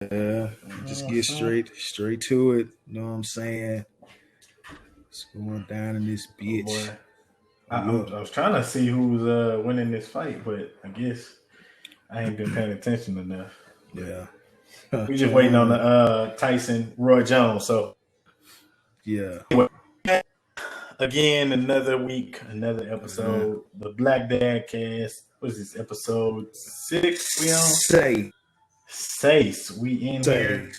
Yeah, just get straight to it. You know what I'm saying? What's going down in this Oh bitch? boy, Hold I up. was trying to see who was winning this fight, but I guess I ain't been paying attention enough. But Yeah. we just waiting on the John. Tyson Roy Jones. So Yeah. again, another week, another Uh, episode. The Black Dad Cast. What is this? Episode 6 we on? say. 6. We in Say. here.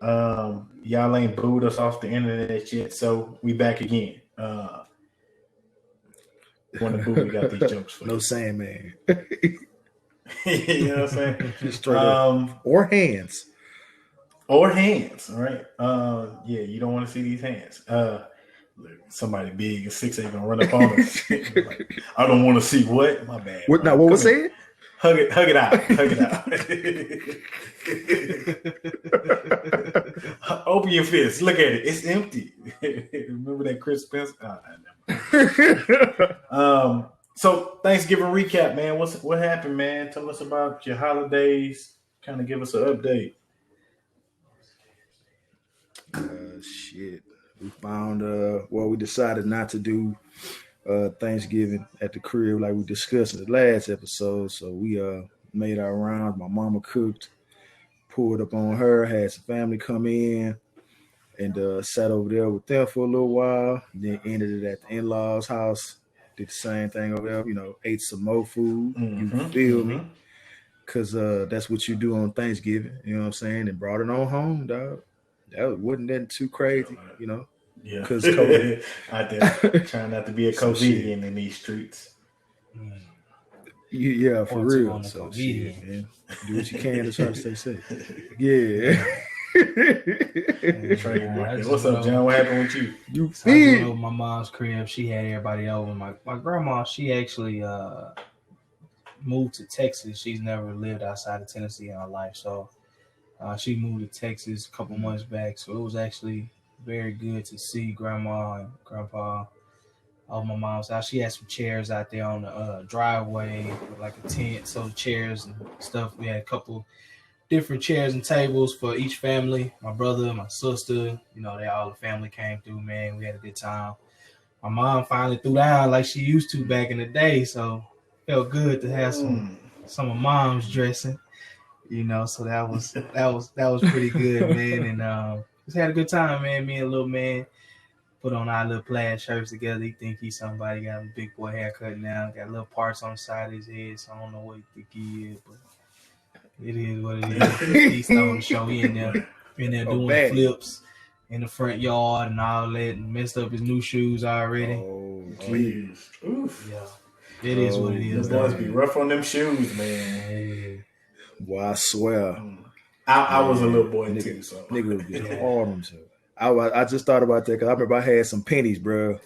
Y'all ain't booed us off the internet yet, so we back again. Want to boo? We got these jokes for No you. saying, man. You know what I'm saying? Straight up. Or hands. Or hands, all right? Yeah, you don't want to see these hands. Look, somebody big and 6'8" gonna run up on us. Like, I don't want to see what? My bad. What Bro. now? What was Come here. said? Hug it out. Open your fist. Look at it. It's empty. Remember that Chris Spencer? So Thanksgiving recap, man. What happened, man? Tell us about your holidays. Kind of give us an update. Shit. We found we decided not to do Thanksgiving at the crib like we discussed in the last episode. So we made our rounds. My mama cooked, pulled up on her, had some family come in, and sat over there with them for a little while. Then ended it at the in-laws' house. Did the same thing over there, ate some more food. You feel me? Because that's what you do on Thanksgiving. You know what I'm saying? And brought it on home, dog. That wasn't that too crazy, Yeah. Because COVID. Out there trying not to be a comedian in these streets. Yeah, for real. So shit, man. Do what you can to try to stay safe. Yeah. What's up, John? What happened with you? I went over my mom's crib. She had everybody over. My grandma, she actually moved to Texas. She's never lived outside of Tennessee in her life. So she moved to Texas a couple months back. So it was actually very good to see grandma and grandpa of my mom's house. She had some chairs out there on the driveway with like a tent. So the chairs and stuff. We had a couple different chairs and tables for each family. My brother, my sister, they all the family came through, man. We had a good time. My mom finally threw down like she used to back in the day. So it felt good to have some of mom's dressing. So that was pretty good, man. And just had a good time, man. Me and little man put on our little plaid shirts together. He think he's somebody, got a big boy haircut now, got little parts on the side of his head, so I don't know what he think he is, but it is what it is. He's throwing the show. He in there doing flips in the front yard and all that, and messed up his new shoes already. Oh, please. Oof. Yeah. It is what it is. Those boys be rough on them shoes, man. Well, I swear. I was a little boy too, so. Nigga would be hard on himself. I just thought about that because I remember I had some pennies, bro,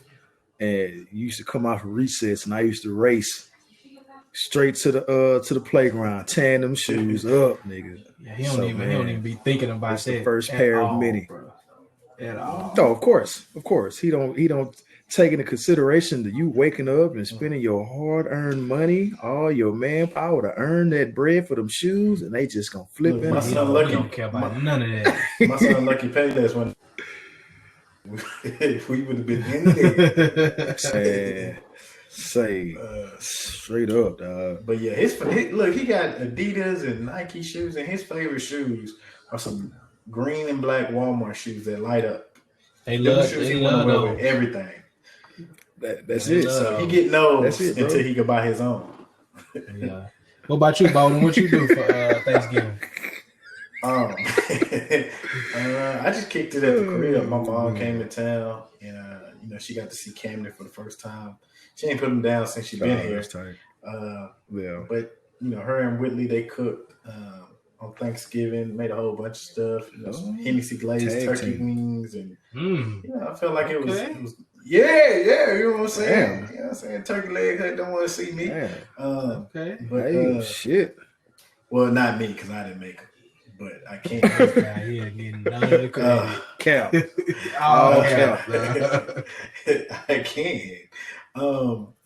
and you used to come out for recess, and I used to race straight to the playground, tearing them shoes up, nigga. Yeah, he don't even be thinking about that. The first pair of many. Bro. At all. No, of course. He don't take into consideration that you waking up and spending your hard-earned money, all your manpower to earn that bread for them shoes, and they just gonna flip in. My son Lucky don't care about none of that. My son Lucky Payless when we would have been in there. Say straight up, dog. But yeah, his look, he got Adidas and Nike shoes, and his favorite shoes are some green and black Walmart shoes that light up. They love with everything. That's it. So he get those until he can buy his own. Yeah. What about you, Bowden? What you do for Thanksgiving? I just kicked it at the crib. My mom came to town, and she got to see Camden for the first time. She ain't put him down since she been here. But her and Whitley, they cooked on Thanksgiving, made a whole bunch of stuff. Some Hennessy glazed turkey wings, and I felt like it was yeah, you know what I'm saying? Damn. You know what I'm saying? Turkey leg don't want to see me. Okay. But shit. Well, not me, because I didn't make it. But I can't. Cap. I can.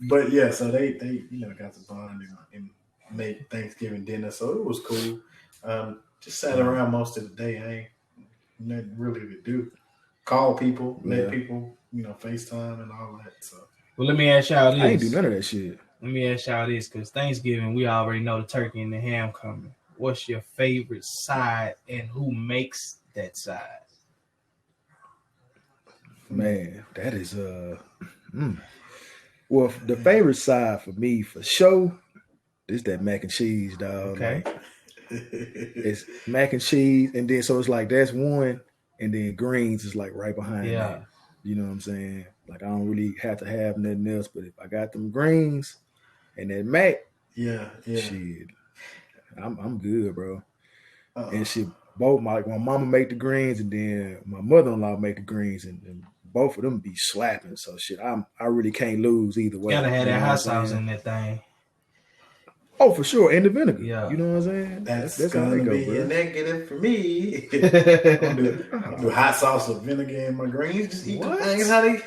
But yeah, so they got to bond and make Thanksgiving dinner. So it was cool. just sat around most of the day. I ain't nothing really to do. Call people, let people, FaceTime and all that. So, well, let me ask y'all this. I ain't do none of that shit. Let me ask y'all this, because Thanksgiving, we already know the turkey and the ham coming. What's your favorite side, and who makes that side? Man, that is Well, the favorite side for me, for sure, is that mac and cheese, dog. Okay. Like, it's mac and cheese, and then so it's like that's one, and then greens is like right behind that. You know what I'm saying? Like I don't really have to have nothing else, but if I got them greens and that mac, shit, I'm good, bro. And shit, both my mama make the greens, and then my mother-in-law make the greens, and both of them be slapping. So shit, I really can't lose either way. Gotta have that hot sauce in that thing. Oh, for sure, and the vinegar. Yeah, you know what I'm saying. That's gonna be a negative for me. I'll do hot sauce with vinegar in my greens. Just eat the things how they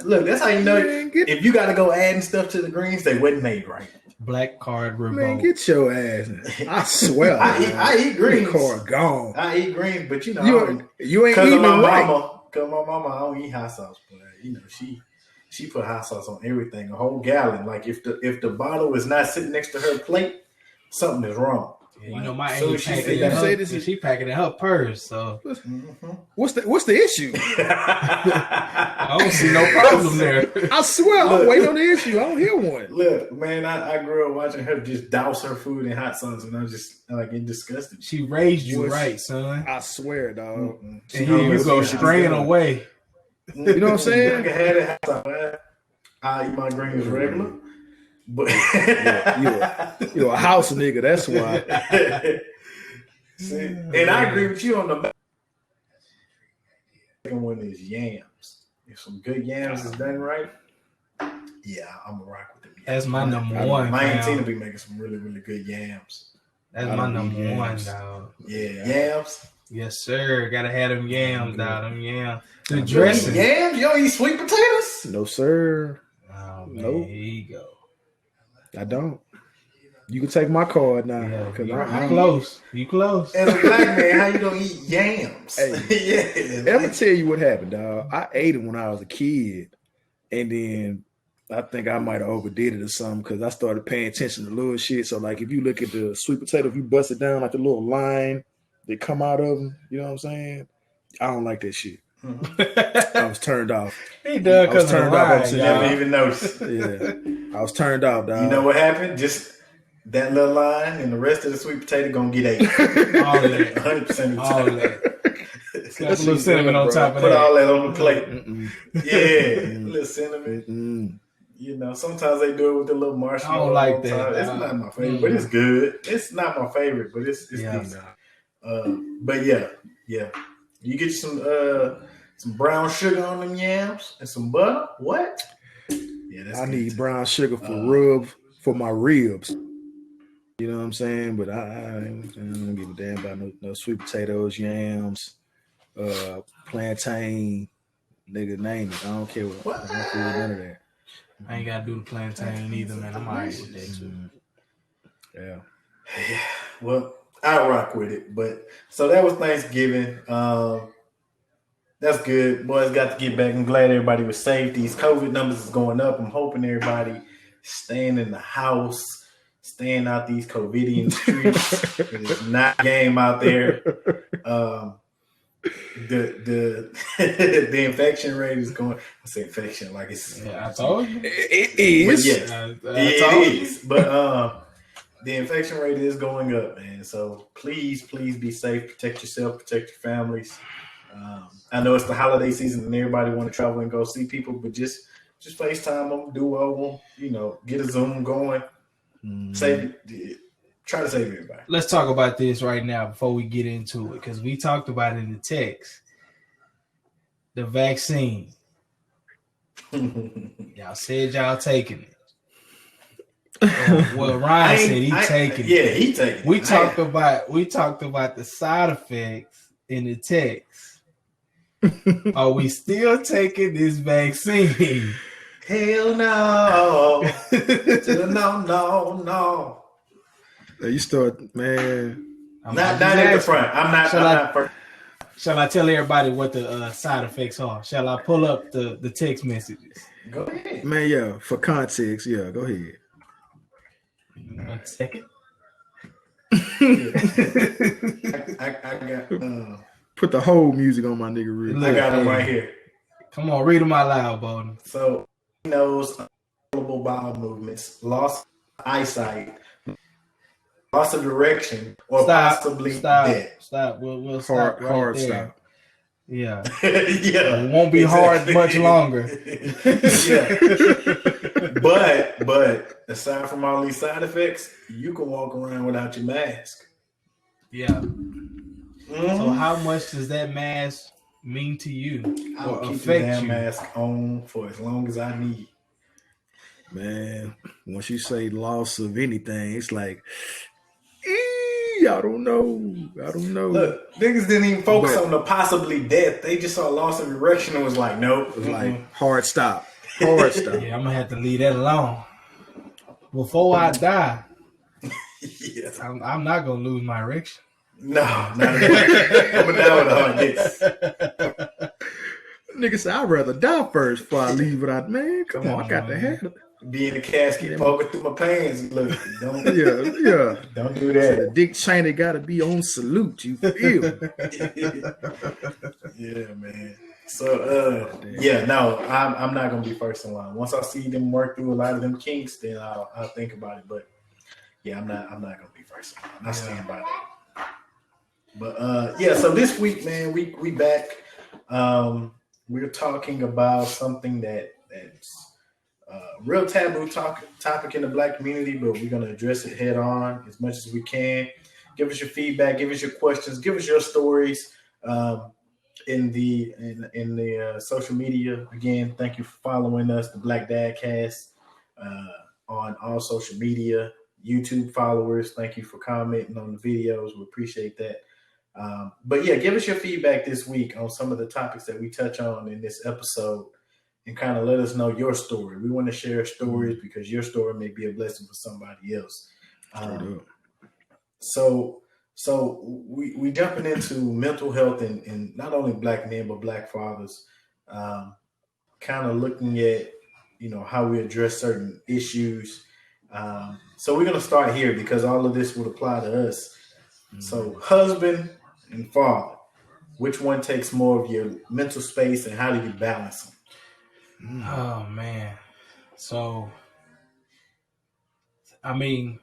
look. That's how you know if you got to go adding stuff to the greens, they wasn't made right. Black card revolt. Man, get your ass. I swear. I eat greens. Card gone. I eat greens, but you ain't eating right. Because my mama, I don't eat hot sauce, but she put hot sauce on everything, a whole gallon. Like if the bottle is not sitting next to her plate, something is wrong. Yeah, my aunt she packing in her purse. So what's the issue? I don't see no problem there. I swear, I'm waiting on the issue. I don't hear one. Look, man, I grew up watching her just douse her food in hot sauce, and I was just like, it disgusted. She raised you right, son. I swear, dog. And you go straying away. You know what I'm saying? I can have it hot sauce. I eat my greens regular. But you're a house nigga, that's why. See, and I agree with you on the second one is yams. If some good yams is done right, yeah, I'm gonna rock with them. That's my number one. My aunt Tina be making some really, really good yams. That's my number one, dog. Yeah, yams. Yes, sir. Gotta have them yams, dog. Them yams. The dressing. Yams? You don't eat sweet potatoes? No, sir. Oh, man. Nope. Here you go. I don't. You can take my card now. Yeah, you close. As a black man, how you don't eat yams? Hey, let me tell you what happened, dog. I ate it when I was a kid, and then I think I might have overdid it or something because I started paying attention to little shit. So, like, if you look at the sweet potato, if you bust it down, like the little line that come out of them, you know what I'm saying? I don't like that shit. I was turned off. He done because turned off. Never even noticed. Yeah, I was turned off, dog. You know what happened? Just that little line, and the rest of the sweet potato gonna get ate. All of that, 100% of the time. All of that. Slap a little cinnamon on top of that. Put all that on the plate. Yeah, a little cinnamon. You know, sometimes they do it with the little marshmallow. I don't like that. It's not my favorite, but it's good. It's not my favorite, but it's decent. But yeah. You get some brown sugar on them yams and some butter. What? Yeah, I need brown sugar for my ribs. You know what I'm saying? But I don't give a damn about no sweet potatoes, yams, plantain, nigga, name it. I don't care what. I don't care none of that. I ain't gotta do the plantain either, man. I'm alright with that too. Yeah. Well, I rock with it. But so that was Thanksgiving. That's good. Boys got to get back. I'm glad everybody was safe. These COVID numbers is going up. I'm hoping everybody staying in the house, staying out these COVIDian streets. It's not a game out there. The infection rate is going. I say infection like it's. Yeah, I told you. It is. Yes, it is. But the infection rate is going up, man. So please be safe. Protect yourself. Protect your families. I know it's the holiday season and everybody want to travel and go see people, but just FaceTime them, do over them, you know, get a Zoom going. Try to save everybody. Let's talk about this right now before we get into it, because we talked about it in the text. The vaccine. Y'all said y'all taking it. Well, Ryan said he taking it. Yeah, he taking it. We talked about the side effects in the text. Are we still taking this vaccine? Hell no. No. You start, man. Not at the front. I'm not first. Shall I tell everybody what the side effects are? Shall I pull up the text messages? Go ahead. Man, yeah, for context, yeah, go ahead. 1 second. I got put the whole music on my nigga real. I got them right here. Come on, read them out loud, Bowden. So he knows uncontrollable bowel movements, loss of eyesight, loss of direction, or possibly death. Stop. We'll stop hard there. Stop. Yeah. Yeah. It won't be hard much longer. Yeah. But aside from all these side effects, you can walk around without your mask. Yeah. Mm-hmm. So how much does that mask mean to you? I'll keep the damn mask on for as long as I need. Man, once you say loss of anything, it's like, I don't know. Look, niggas didn't even focus on the possibly death. They just saw loss of erection and was like, nope. It was like, hard stop. Hard stop. Yeah, I'm going to have to leave that alone. Before I die, yes. I'm not going to lose my erection. No, not at all. I'm down with hard dicks. Nigga said, I'd rather die first before I leave without, man. Come on, I got to have it. Be in the casket, poking through my pants. Look, don't don't do that. So the Dick Cheney got to be on salute. You feel? Yeah, man. So, I'm not gonna be first in line. Once I see them work through a lot of them kinks, then I'll think about it. But yeah, I'm not gonna be first in line. I stand by that. But so this week, man, we back. We're talking about something that's real taboo topic in the Black community, but we're going to address it head on as much as we can. Give us your feedback, give us your questions, give us your stories in the social media. Again, thank you for following us, the Black Dad Cast, on all social media. YouTube followers, thank you for commenting on the videos. We appreciate that. But yeah, give us your feedback this week on some of the topics that we touch on in this episode, and kind of let us know your story. We want to share stories because your story may be a blessing for somebody else. So we jumping into mental health and not only Black men but Black fathers, kind of looking at how we address certain issues. So we're gonna start here because all of this would apply to us. So husband and father, which one takes more of your mental space, and how do you balance them? Oh man. So I mean,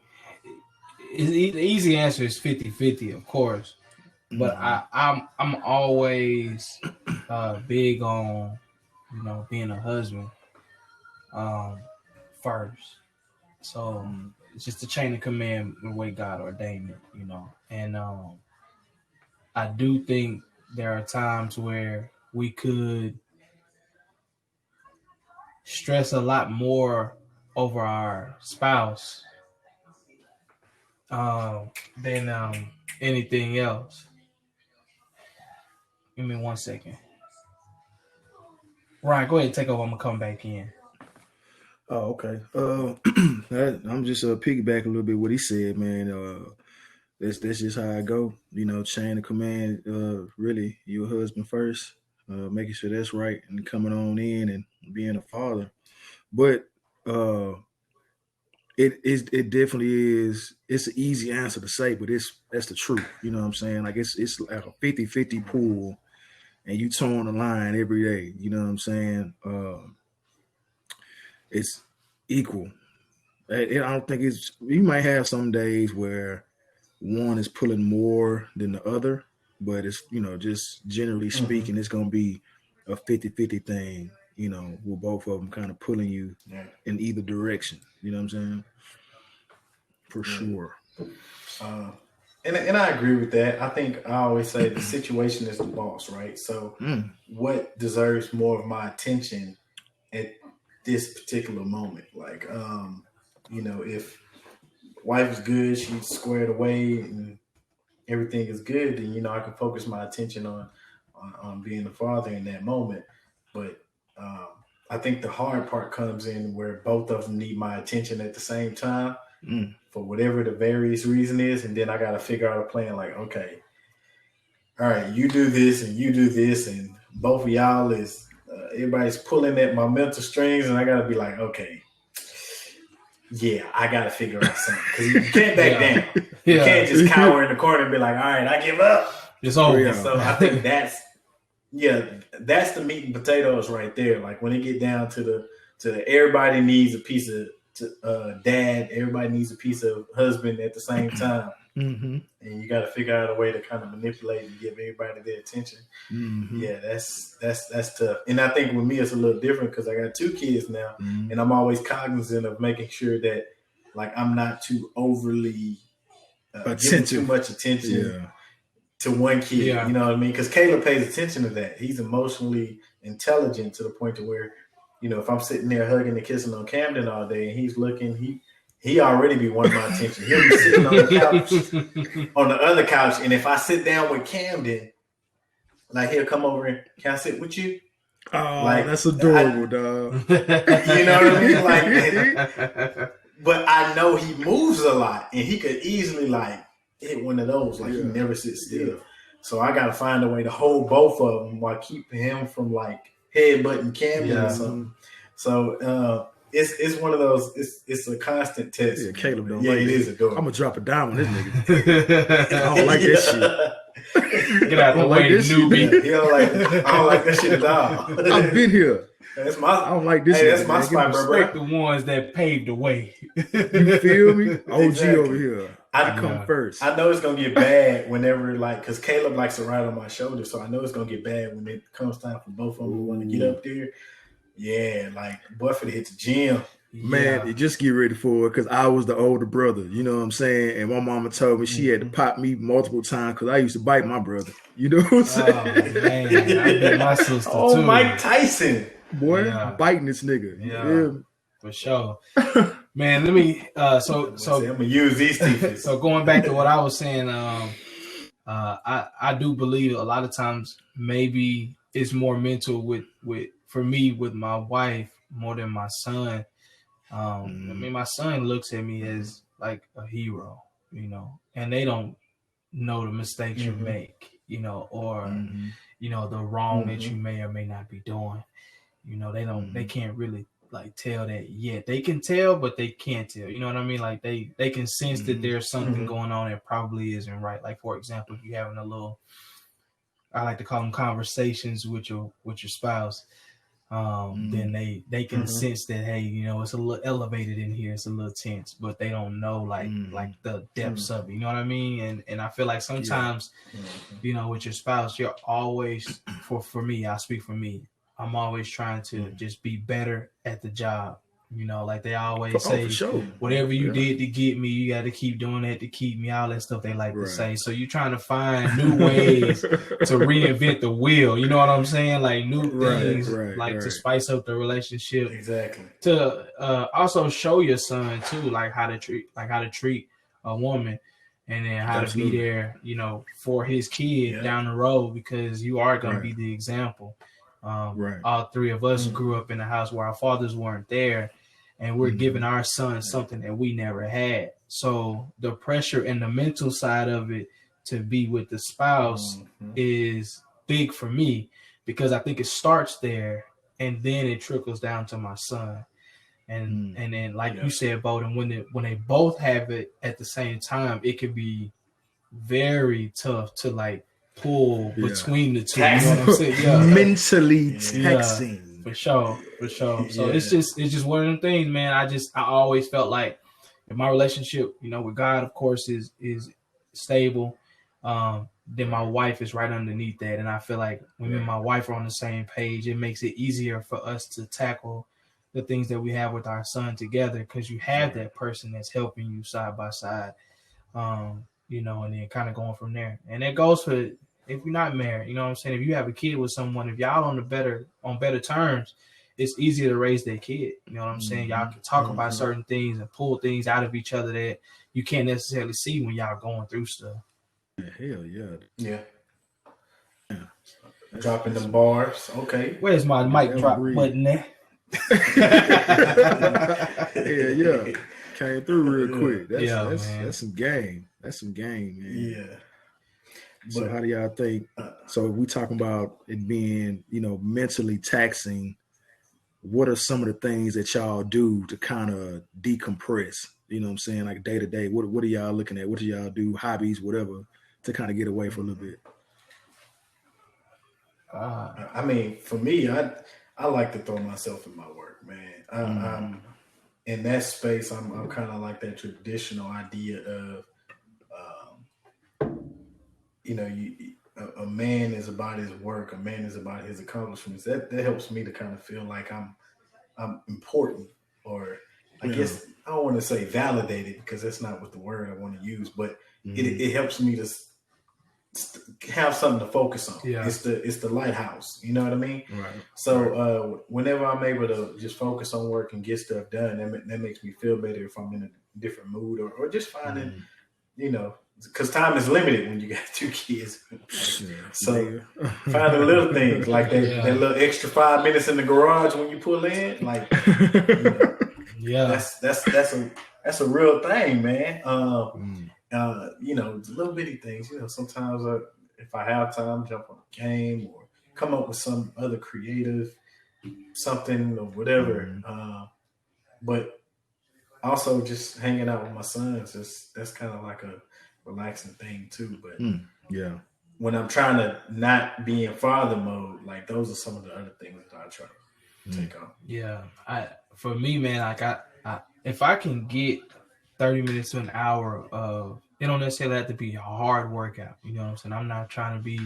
the easy answer is 50-50, of course. But I'm always big on being a husband first. So it's just a chain of command the way God ordained it, And I do think there are times where we could stress a lot more over our spouse than anything else. Give me 1 second. Ryan, go ahead and take over. I'm going to come back in. Oh, okay. I'm just piggyback a little bit what he said, man. That's just how I go. Chain of command. Really, your husband first, making sure that's right, and coming on in and being a father. But it definitely is. It's an easy answer to say, but that's the truth. You know what I'm saying? Like it's like a 50-50 pool, and you towing the line every day. You know what I'm saying? It's equal. I don't think it's. You might have some days where one is pulling more than the other, but it's just generally speaking, it's gonna be a 50-50 thing. With both of them kind of pulling you in either direction. You know what I'm saying? For sure. And I agree with that. I think I always say the situation is the boss, right? So what deserves more of my attention at this particular moment? Like, if wife is good, she's squared away and everything is good, then, I can focus my attention on being the father in that moment. But I think the hard part comes in where both of them need my attention at the same time. for whatever the various reason is, and then I got to figure out a plan. Like, okay, all right, you do this and you do this, and both of y'all is everybody's pulling at my mental strings, and I got to be like, okay, yeah, I got to figure out something because you can't back down. You can't just cower in the corner and be like, all right, I give up. It's over. And so I think that's the meat and potatoes right there. Like when it get down to the everybody needs a piece of dad, everybody needs a piece of husband at the same time. And you got to figure out a way to kind of manipulate and give everybody their attention. Yeah, that's tough. And I think with me, it's a little different because I got 2 kids now, and I'm always cognizant of making sure that like I'm not too overly giving too much attention to one kid. You know what I mean? Because Caleb pays attention to that. He's emotionally intelligent to the point to where, you know, if I'm sitting there hugging and kissing on Camden all day and he's looking, he already be wanting my attention. He'll be sitting on the couch, on the other couch, and if I sit down with Camden, like he'll come over and, can I sit with you? Oh, like, that's adorable, dog. You know what I mean? Like, but I know he moves a lot, and he could easily like hit one of those. Like he never sits still. So I got to find a way to hold both of them while keeping him from like headbutting Camden or something. So it's one of those. It's a constant test. Yeah, Caleb don't like it. It is adorable. I'm gonna drop a dime on this nigga. I don't like that shit. Get out the way, newbie. He don't like. I don't like that shit at all. I've been here. That's my. I don't like this. Hey, that's my spot, bro. Respect the ones that paved the way. You feel me? OG Exactly. over here. I come first. I know it's gonna get bad whenever, like, because Caleb likes to ride on my shoulder, so I know it's gonna get bad when it comes time for both of them to want to get up there. Yeah, like, boy, for to hit the gym. Man, just get ready for it because I was the older brother. You know what I'm saying? And my mama told me she had to pop me multiple times because I used to bite my brother. You know what I'm saying? Oh, man. I beat my sister too. Mike Tyson. Boy, I'm biting this nigga. Yeah, for sure. Man, let me so I'm gonna use these teeth. So going back to what I was saying, I do believe a lot of times maybe it's more mental with for me with my wife more than my son. I mean, my son looks at me as like a hero, you know, and they don't know the mistakes you make, you know, or you know, the wrong that you may or may not be doing. You know, they can't really like tell that yet. They can tell, but they can't tell. You know what I mean? Like they can sense that there's something going on that probably isn't right. Like for example, if you're having a little, I like to call them conversations with your spouse, then they can sense that, hey, you know, it's a little elevated in here, it's a little tense, but they don't know like the depths of it. You know what I mean? And I feel like sometimes, you know, with your spouse, you're always for me, I speak for me. I'm always trying to just be better at the job. You know, like they always say, whatever you did to get me, you got to keep doing that to keep me, all that stuff they like to say. So you're trying to find new ways to reinvent the wheel. You know what I'm saying? Like new things, to spice up the relationship. Exactly. To also show your son too, like how to treat a woman. And then how to be there, you know, for his kid down the road, because you are going to be the example. All three of us grew up in a house where our fathers weren't there, and we're giving our sons something that we never had. So the pressure and the mental side of it to be with the spouse is big for me, because I think it starts there and then it trickles down to my son. And then like you said, Bowden, when they both have it at the same time, it could be very tough to like pull between the two. You know what I'm saying? Mentally taxing. For sure. So it's just one of them things, man. I always felt like if my relationship, you know, with God, of course, is stable, then my wife is right underneath that. And I feel like when me and my wife are on the same page, it makes it easier for us to tackle the things that we have with our son together, because you have that person that's helping you side by side, you know, and then kind of going from there. And it goes for if you're not married, you know what I'm saying? If you have a kid with someone, if y'all on better terms, it's easier to raise their kid. You know what I'm saying? Y'all can talk about certain things and pull things out of each other that you can't necessarily see when y'all going through stuff. Hell yeah. Yeah. Dropping them bars. Okay. Where's my mic drop button there? Yeah. Came through real quick. Man. That's some game. That's some game, man. Yeah. So how do y'all think? So if we talking about it being, mentally taxing, what are some of the things that y'all do to kind of decompress? You know what I'm saying? Like day to day, what are y'all looking at? What do y'all do? Hobbies, whatever, to kind of get away for a little bit. I mean, for me, I like to throw myself in my work, man. I'm in that space. I'm kind of like that traditional idea of, a man is about his work, a man is about his accomplishments. That helps me to kind of feel like I'm important, or I guess I don't want to say validated because that's not what the word I want to use, but it helps me to have something to focus on. Yeah. It's the lighthouse. You know what I mean? Right. So whenever I'm able to just focus on work and get stuff done, that makes me feel better if I'm in a different mood, or just finding, because time is limited when you got 2 kids. So finding little things like that little extra 5 minutes in the garage when you pull in, like, that's a real thing, man. Little bitty things. Sometimes if I have time, jump on a game or come up with some other creative something or whatever. But also just hanging out with my sons, that's kind of like a relaxing thing too. But when I'm trying to not be in father mode, like those are some of the other things that I try to take on. Yeah, for me, man, like I if I can get 30 minutes to an hour of, it don't necessarily have to be a hard workout. You know what I'm saying? I'm not trying to be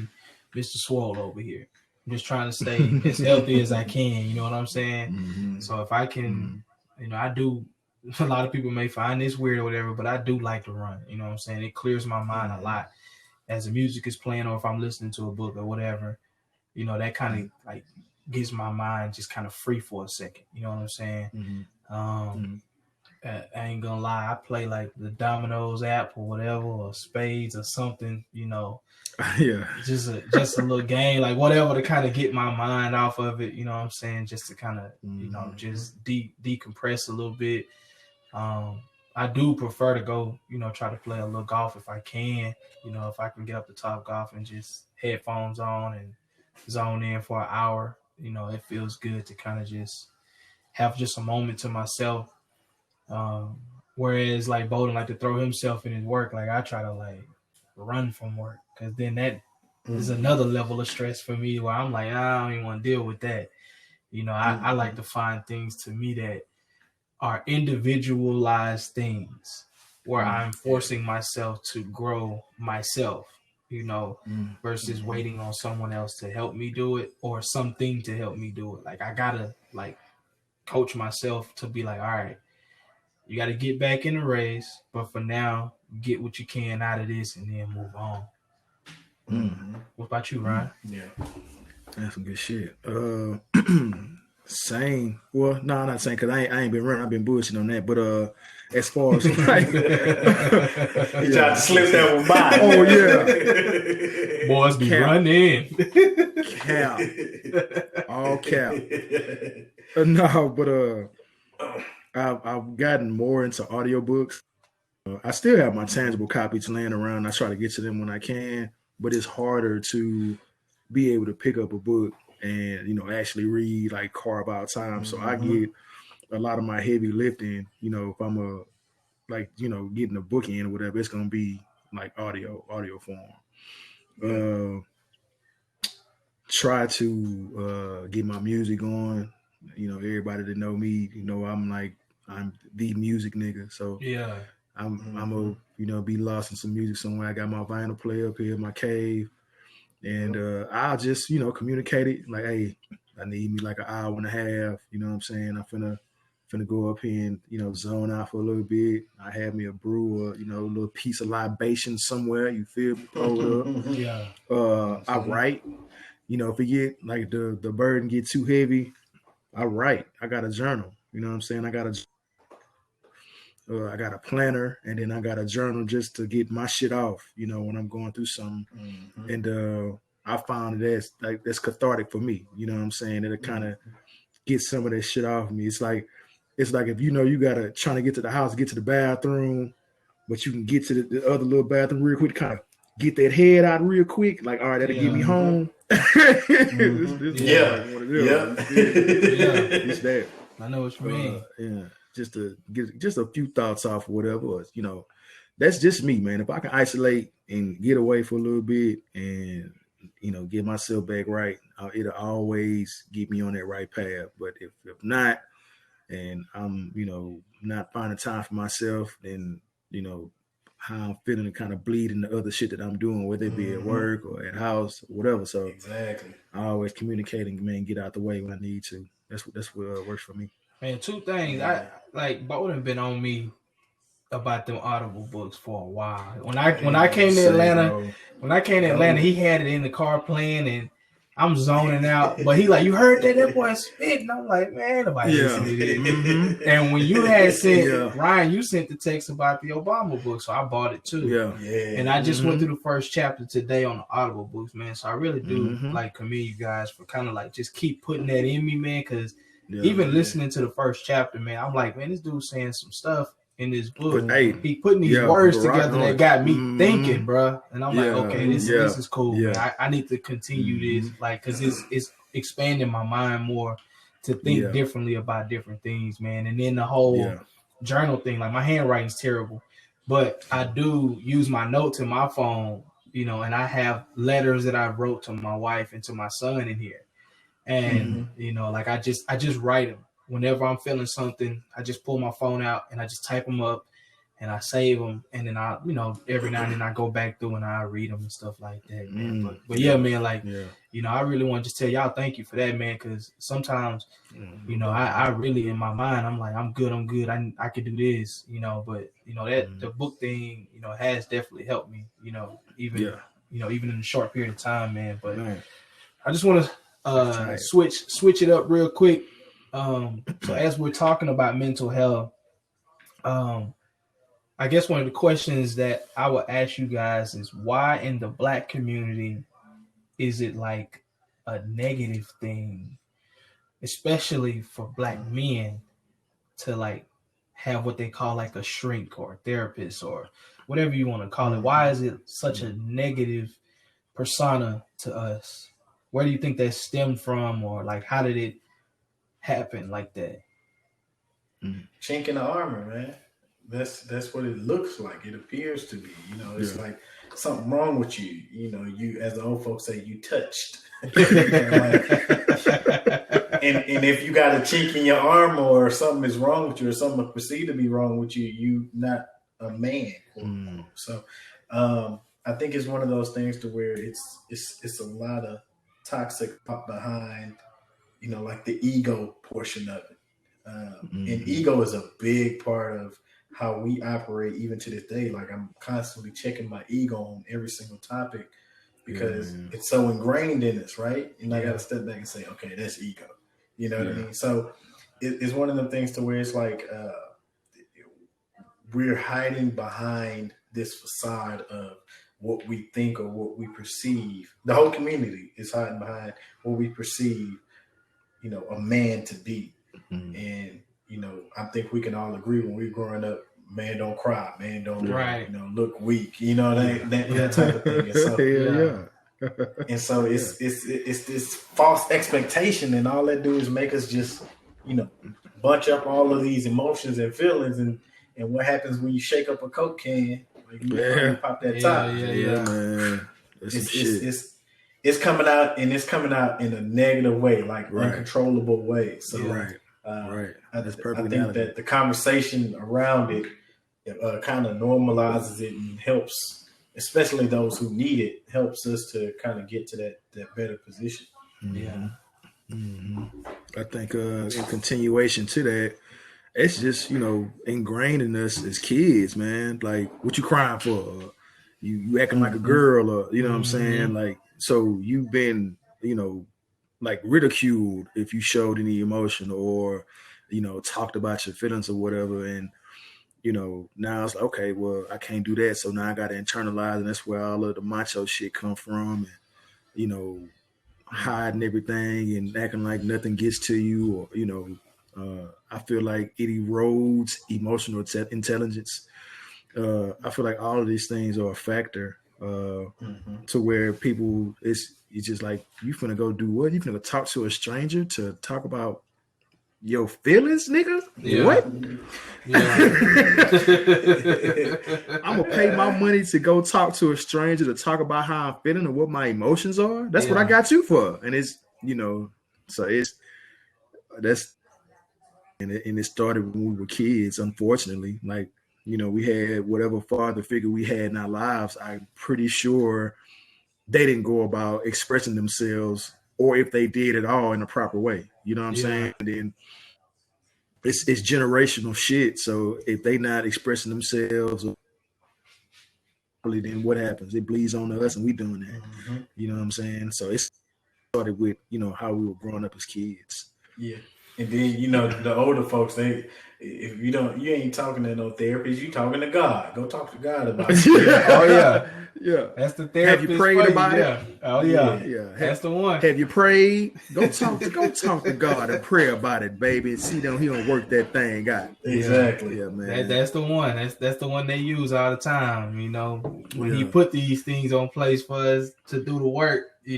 Mr. Swole over here. I'm just trying to stay as healthy as I can. You know what I'm saying? So if I can, I do. A lot of people may find this weird or whatever, but I do like to run. You know what I'm saying? It clears my mind a lot as the music is playing, or if I'm listening to a book or whatever. That kind of like gets my mind just kind of free for a second. You know what I'm saying? I ain't gonna lie, I play like the Domino's app or whatever, or Spades or something. Just a little game, like whatever, to kind of get my mind off of it. You know what I'm saying? Just to kind of just decompress a little bit. I do prefer to go, try to play a little golf if I can. If I can get up to Top Golf and just headphones on and zone in for an hour, it feels good to kind of just have just a moment to myself. Whereas like Bowden like to throw himself in his work, like I try to like run from work, because then that is another level of stress for me where I'm like, I don't even want to deal with that. I like to find things to me that are individualized things where I'm forcing myself to grow myself, versus waiting on someone else to help me do it, or something to help me do it. Like I gotta like coach myself to be like, all right, you got to get back in the race, but for now, get what you can out of this and then move on. What about you, Ryan? Yeah, that's some good shit. Same. Well, no, I'm not saying, because I ain't been running. I've been bullshitting on that. But as far as like, you tried to slip that one by. Oh yeah, boys be running. Cap, all cap. No, but I've gotten more into audiobooks. I still have my tangible copies laying around. I try to get to them when I can, but it's harder to be able to pick up a book and actually read, like carve out time. So I get a lot of my heavy lifting. If I'm getting a book in or whatever, it's gonna be like audio form. Try to get my music on. Everybody that know me, I'm the music nigga. So yeah, I'm a be lost in some music somewhere. I got my vinyl player up here in my cave, and I'll just communicate it like, hey, I need me like an hour and a half. You know what I'm saying? I'm finna go up here and zone out for a little bit. I have me a brew or a little piece of libation somewhere. You feel me? Hold up. Yeah. I write. If it get like the burden get too heavy, I write. I got a journal. You know what I'm saying? I got a planner, and then I got a journal just to get my shit off, when I'm going through something. And I found that's cathartic for me. You know what I'm saying? It'll kind of get some of that shit off me. It's like it's like if you know you gotta trying to get to the house, get to the bathroom, but you can get to the other little bathroom real quick, kind of get that head out real quick. Like, all right, that'll get me home. This like one of them. It's that. I know what you mean. Yeah, just to get just a few thoughts off or whatever. You know, that's just me, man. If I can isolate and get away for a little bit and you know get myself back right, it'll always get me on that right path. But if not, and I'm you know not finding time for myself, then you know how I'm feeling and kind of bleed into other shit that I'm doing, whether it be at work or at house or whatever. So exactly, I always communicating, man, get out the way when I need to. That's what works for me. Man, two things. I like Bowden been on me about them Audible books for a while. When I came to Atlanta, he had it in the car playing and I'm zoning out. But he like, you heard that boy spitting. I'm like, man, nobody listen to this. Mm-hmm. And when you had sent Ryan, you sent the text about the Obama book, so I bought it too. Yeah. And I just went through the first chapter today on the Audible books, man. So I really do like commend you guys for kind of like just keep putting that in me, man. Because even listening to the first chapter, man, I'm like, man, this dude's saying some stuff in this book. He putting these words together that got me thinking, bro. And I'm like, okay, this is cool. Man. I need to continue this, like, because it's expanding my mind more to think differently about different things, man. And then the whole journal thing, like my handwriting's terrible, but I do use my notes in my phone, you know, and I have letters that I wrote to my wife and to my son in here. And you know, like I just write them. Whenever I'm feeling something, I just pull my phone out and I just type them up and I save them. And then I, you know, every now and then I go back through and I read them and stuff like that, man. But yeah, man, like, you know, I really want to just tell y'all thank you for that, man. Because sometimes, you know, I really in my mind, I'm like, I'm good. I could do this, you know. But, you know, that the book thing, you know, has definitely helped me, you know, even in a short period of time, man. But I just want to switch it up real quick. So as we're talking about mental health, I guess one of the questions that I would ask you guys is why in the Black community is it like a negative thing, especially for Black men, to like have what they call like a shrink or a therapist or whatever you want to call it? Why is it such a negative persona to us? Where do you think that stemmed from, or like how did it happen like that? Chink in the armor, man. That's what it looks like. It appears to be. You know, it's like something wrong with you. You know, you, as the old folks say, you touched. And if you got a chink in your armor or something is wrong with you or something perceived to be wrong with you, you not a man. So I think it's one of those things to where it's a lot of toxic pop behind, you know, like the ego portion of it. And ego is a big part of how we operate even to this day. Like I'm constantly checking my ego on every single topic because it's so ingrained in us, right? And I got to step back and say, okay, that's ego. You know what I mean? So it's one of the things to where it's like we're hiding behind this facade of what we think or what we perceive. The whole community is hiding behind what we perceive, you know, a man to be. And, you know, I think we can all agree when we're growing up, man don't cry, man don't you know, look weak, you know, that type of thing. And so, and so it's this false expectation, and all that do is make us just, you know, bunch up all of these emotions and feelings, and what happens when you shake up a Coke can, like you pop that top. Man. It's coming out, and it's coming out in a negative way, like uncontrollable way. So I think that the conversation around it kind of normalizes it and helps, especially those who need it, helps us to kind of get to that better position. I think in continuation to that, it's just, you know, ingrained in us as kids, man. Like, what you crying for? You acting like a girl, or you know what I'm saying? Like, so you've been, you know, like ridiculed if you showed any emotion or, you know, talked about your feelings or whatever. And, you know, now it's like, okay, well, I can't do that. So now I got to internalize, and that's where all of the macho shit come from. And, you know, hiding everything and acting like nothing gets to you, or, you know, I feel like it erodes emotional intelligence. I feel like all of these things are a factor to where people it's just like you finna go do what? You finna talk to a stranger to talk about your feelings, nigga? Yeah. What? Yeah. I'm gonna pay my money to go talk to a stranger to talk about how I'm feeling and what my emotions are. That's what I got you for. And it's so that's and it started when we were kids, unfortunately. Like, we had whatever father figure we had in our lives. I'm pretty sure they didn't go about expressing themselves, or if they did at all, in a proper way. You know what I'm saying? And then it's generational shit. So if they not expressing themselves, then what happens? It bleeds on to us, and we doing that. Mm-hmm. You know what I'm saying? So it started with how we were growing up as kids. Yeah. And then, the older folks, if you ain't talking to no therapist, you talking to God. Go talk to God about it. Oh yeah. Yeah. That's the therapist. Have you prayed about it? Oh yeah. That's the one. Have you prayed? Go talk to God and pray about it, baby. And see he don't work that thing out. Exactly. Yeah, man. That's the one. That's the one they use all the time. When he put these things on place for us to do the work, they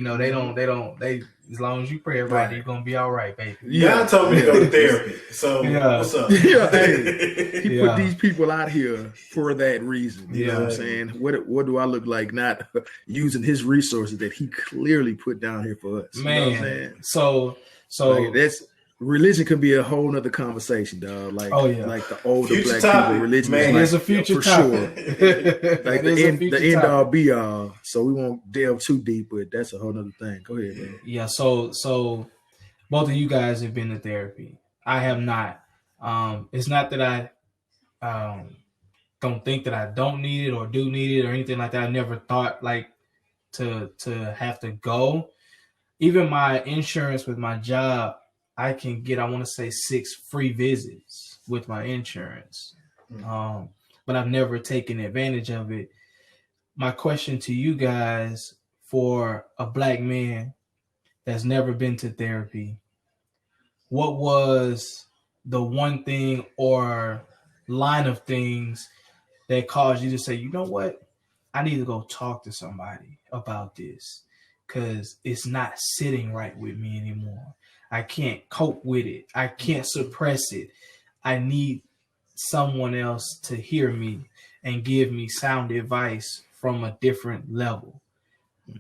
as long as you pray about it, you're gonna be all right, baby. God told me to go to therapy. So what's up? Yeah, hey, he put these people out here for that reason. You know what I'm saying? What do I look like not using his resources that he clearly put down here for us? Man, you know what I'm saying? So like, that's religion can be a whole nother conversation, dog. Like, like the older future black topic, people, religion man, is a future for topic. Sure. Like the end topic. all be all. So we won't delve too deep, but that's a whole nother thing. Go ahead, man. Yeah. So both of you guys have been to therapy. I have not. It's not that I don't think that I don't need it or do need it or anything like that. I never thought like to have to go. Even my insurance with my job, I can get, I want to say 6 free visits with my insurance. But I've never taken advantage of it. My question to you guys, for a black man that's never been to therapy, what was the one thing or line of things that caused you to say, you know what? I need to go talk to somebody about this because it's not sitting right with me anymore. I can't cope with it. I can't suppress it. I need someone else to hear me and give me sound advice from a different level.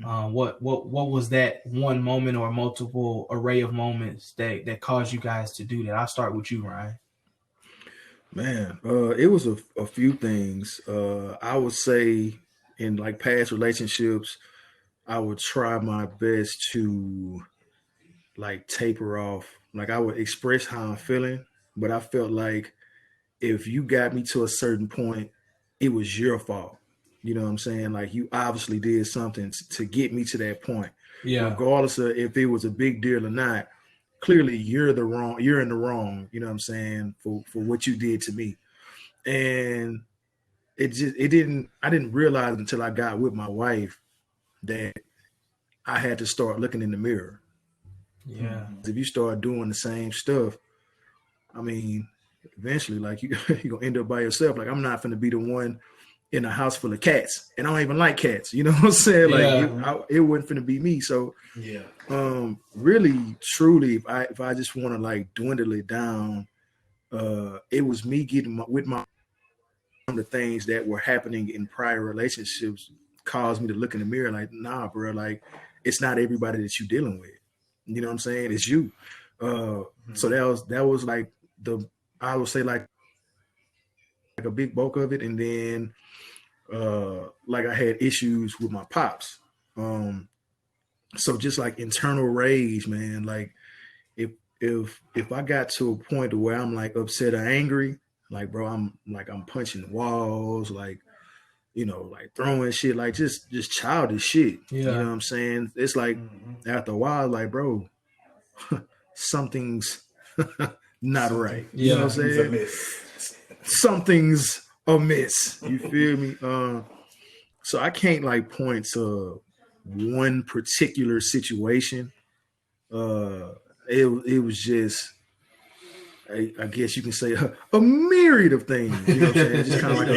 What was that one moment or multiple array of moments that caused you guys to do that? I'll start with you, Ryan. Man, it was a few things. I would say in like past relationships, I would try my best to like taper off. Like I would express how I'm feeling, but I felt like if you got me to a certain point, it was your fault. You know what I'm saying? Like you obviously did something to get me to that point. Yeah. Regardless of if it was a big deal or not, clearly you're in the wrong, you know what I'm saying, for what you did to me. And I didn't realize until I got with my wife that I had to start looking in the mirror. Yeah. If you start doing the same stuff, I mean, eventually, like you're gonna end up by yourself. Like I'm not gonna be the one in a house full of cats, and I don't even like cats. You know what I'm saying? Like it wasn't gonna be me. So really, truly, if I just want to like dwindle it down, it was me getting with my the things that were happening in prior relationships caused me to look in the mirror like, nah, bro, like it's not everybody that you're dealing with. You know what I'm saying? It's you. So that was like I would say like a big bulk of it. And then like I had issues with my pops. So just like internal rage, man, like if I got to a point where I'm like upset or angry, like bro, I'm punching walls, like, you know, like throwing shit, like just childish shit. Yeah. You know what I'm saying? It's like after a while, like, bro, something's not right. You know what I'm saying? Something's amiss. You feel me? So I can't like point to one particular situation. It was just I guess you can say a myriad of things. You know what I'm saying? It's just kind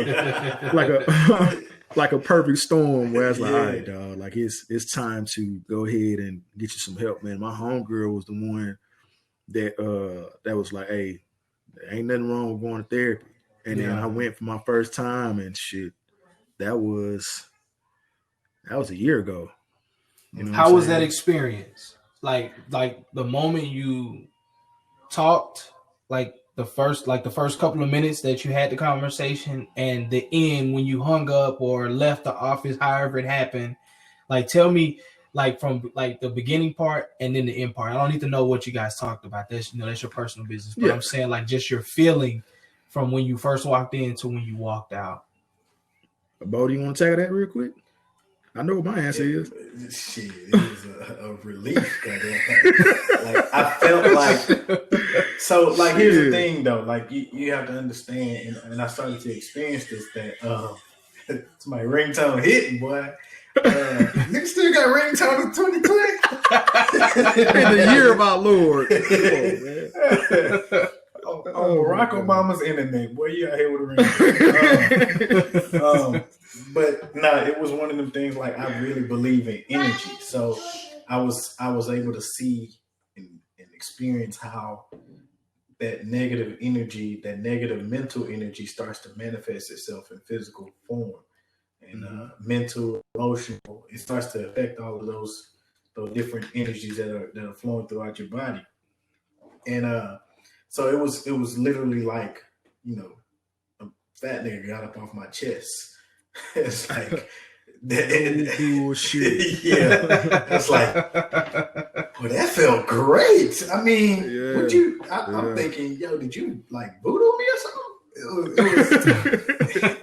of like a perfect storm where it's like, all right, dog, like it's time to go ahead and get you some help, man. My homegirl was the one that was like, hey, there ain't nothing wrong with going to therapy. And then I went for my first time and shit. That was a year ago. You know how was that experience? Like the moment you talked, like the first couple of minutes that you had the conversation, and the end when you hung up or left the office, however it happened. Like, tell me, like from like the beginning part and then the end part. I don't need to know what you guys talked about. That's that's your personal business. But I'm saying like just your feeling from when you first walked in to when you walked out. Bo, do you want to tackle that real quick? I know what my answer is. Shit, it was a relief. Like I felt like so. Like here's the thing though. Like you have to understand, and I started to experience this that it's my ringtone hitting, boy. Nigga still got ringtone in 2020. In the year of our Lord. Come on, man. Barack Obama's internet, boy, you out here with a ringtone. But no, it was one of them things. Like I really believe in energy, so I was able to see and experience how that negative energy, that negative mental energy, starts to manifest itself in physical form. And mental, emotional, it starts to affect all of those different energies that are flowing throughout your body. And so it was literally like, a fat nigga got up off my chest. It's like bullshit. Yeah, it's like, well, that felt great. I mean, would you? I'm thinking, yo, did you like voodoo me or something?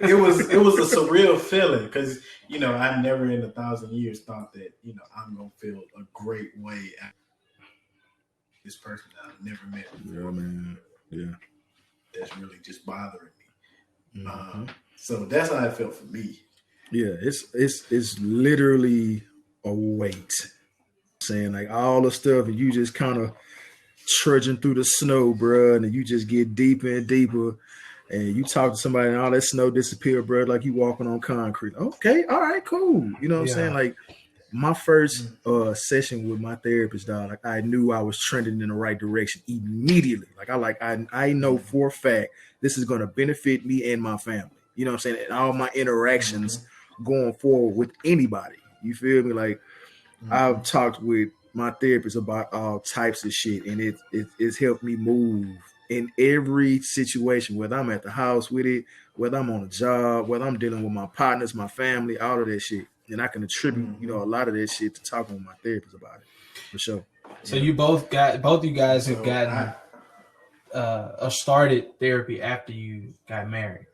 It was a surreal feeling because I never in 1,000 years thought that I'm gonna feel a great way after this person that I've never met before. Yeah, man. Yeah, that's really just bothering me. So that's how it felt for me. Yeah, it's literally a weight. Saying like all the stuff, and you just kind of trudging through the snow, bro, and you just get deeper and deeper. And you talk to somebody and all that snow disappear, bro, like you walking on concrete. Okay, all right, cool. You know what I'm saying? Like my first session with my therapist, dog, like I knew I was trending in the right direction immediately. Like I know for a fact this is gonna benefit me and my family. You know what I'm saying? And all my interactions going forward with anybody. You feel me? Like I've talked with my therapist about all types of shit, and it's helped me move in every situation, whether I'm at the house with it, whether I'm on a job, whether I'm dealing with my partners, my family, all of that shit. And I can attribute, a lot of that shit to talking with my therapist about it, for sure. So you both of you guys have gotten started therapy after you got married.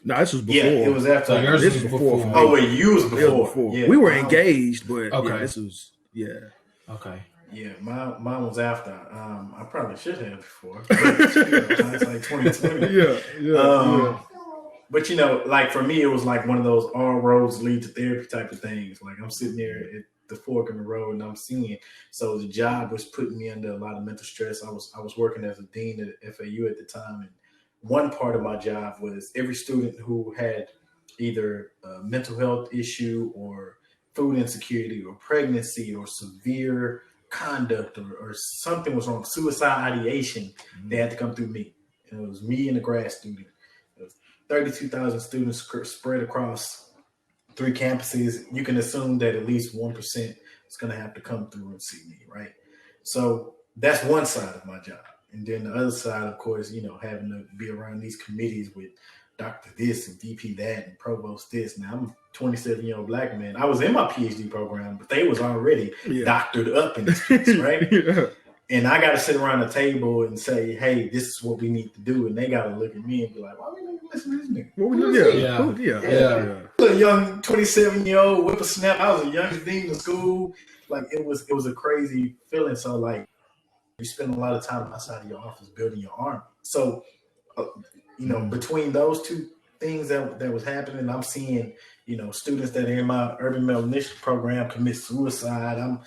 No, this was before. Yeah, it was after. So yours this was before. before. Oh wait, you was before. Yeah. We were engaged, but okay. This was Okay. Yeah, mine was after. I probably should have before. But, it's like 2020. Yeah. But like for me, it was like one of those all roads lead to therapy type of things. Like I'm sitting there at the fork in the road and I'm seeing. So the job was putting me under a lot of mental stress. I was working as a dean at FAU at the time, and one part of my job was every student who had either a mental health issue or food insecurity or pregnancy or severe conduct or something was wrong, suicide ideation, they had to come through me. And it was me and a grad student. It was 32,000 students spread across 3 campuses. You can assume that at least 1% is going to have to come through and see me, right? So that's one side of my job. And then the other side, of course, having to be around these committees with Dr. this and VP that and Provost this. Now I'm a 27-year-old black man. I was in my PhD program, but they was already doctored up in this piece, right? And I got to sit around the table and say, hey, this is what we need to do. And they got to look at me and be like, why we need to listen to this nigga? What we doing? Yeah. A young 27-year-old whippersnapper. I was the youngest dean in school. Like it was a crazy feeling. So like you spend a lot of time outside of your office building your army. So between those two things that was happening, I'm seeing, students that are in my urban male initiative program commit suicide. I'm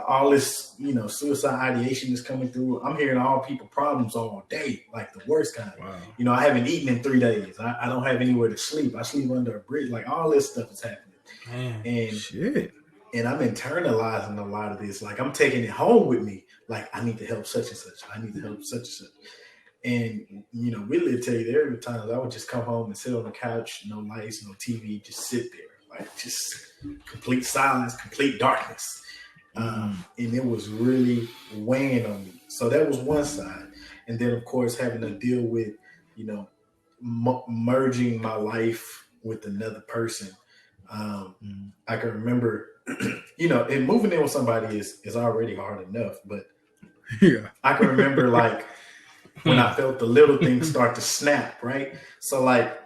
all this, suicide ideation is coming through. I'm hearing all people problems all day, like the worst kind. Wow. I haven't eaten in 3 days. I don't have anywhere to sleep. I sleep under a bridge. Like all this stuff is happening. Man. And shit. And I'm internalizing a lot of this. Like I'm taking it home with me. Like I need to help such and such. I need to help such and such. And Whitley tell you there were times I would just come home and sit on the couch, no lights, no TV, just sit there, like just complete silence, complete darkness. And it was really weighing on me. So that was one side. And then of course having to deal with, merging my life with another person. I can remember, and moving in with somebody is already hard enough, but yeah, I can remember like when I felt the little things start to snap, right? So like,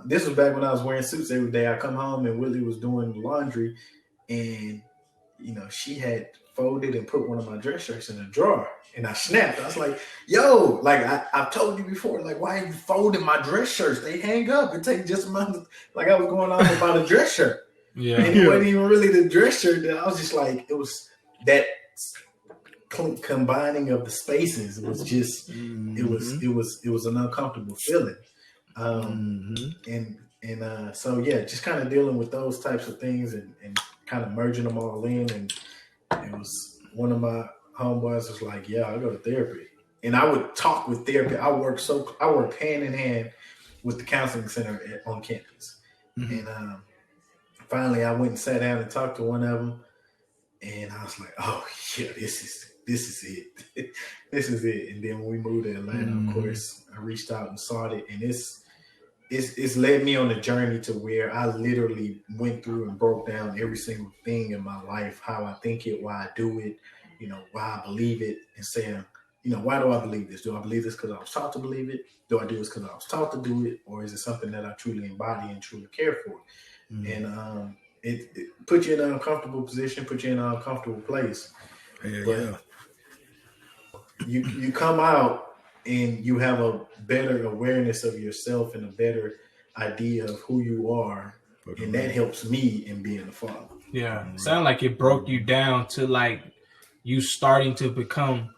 this was back when I was wearing suits every day. I come home and Willie was doing laundry and, she had folded and put one of my dress shirts in a drawer and I snapped. I was like, yo, like I've told you before, like, why are you folding my dress shirts? They hang up and take just a month. Like I was going on about a dress shirt. Yeah. And it wasn't even really the dress shirt. That I was just like, it was that combining of the spaces was just, it was an uncomfortable feeling. So yeah, just kind of dealing with those types of things and kind of merging them all in. And it was one of my homeboys was like, yeah, I go to therapy. And I would talk with therapy. I work hand in hand with the counseling center on campus. And finally I went and sat down and talked to one of them. And I was like, oh yeah, this is it. This is it. And then when we moved to Atlanta, of course, I reached out and sought it. And it's led me on a journey to where I literally went through and broke down every single thing in my life, how I think it, why I do it, why I believe it, and saying, why do I believe this? Do I believe this because I was taught to believe it? Do I do this because I was taught to do it? Or is it something that I truly embody and truly care for? And it puts you in an uncomfortable position, put you in an uncomfortable place. But you come out and you have a better awareness of yourself and a better idea of who you are. And that helps me in being a father. Yeah. Sound like it broke you down to like you starting to become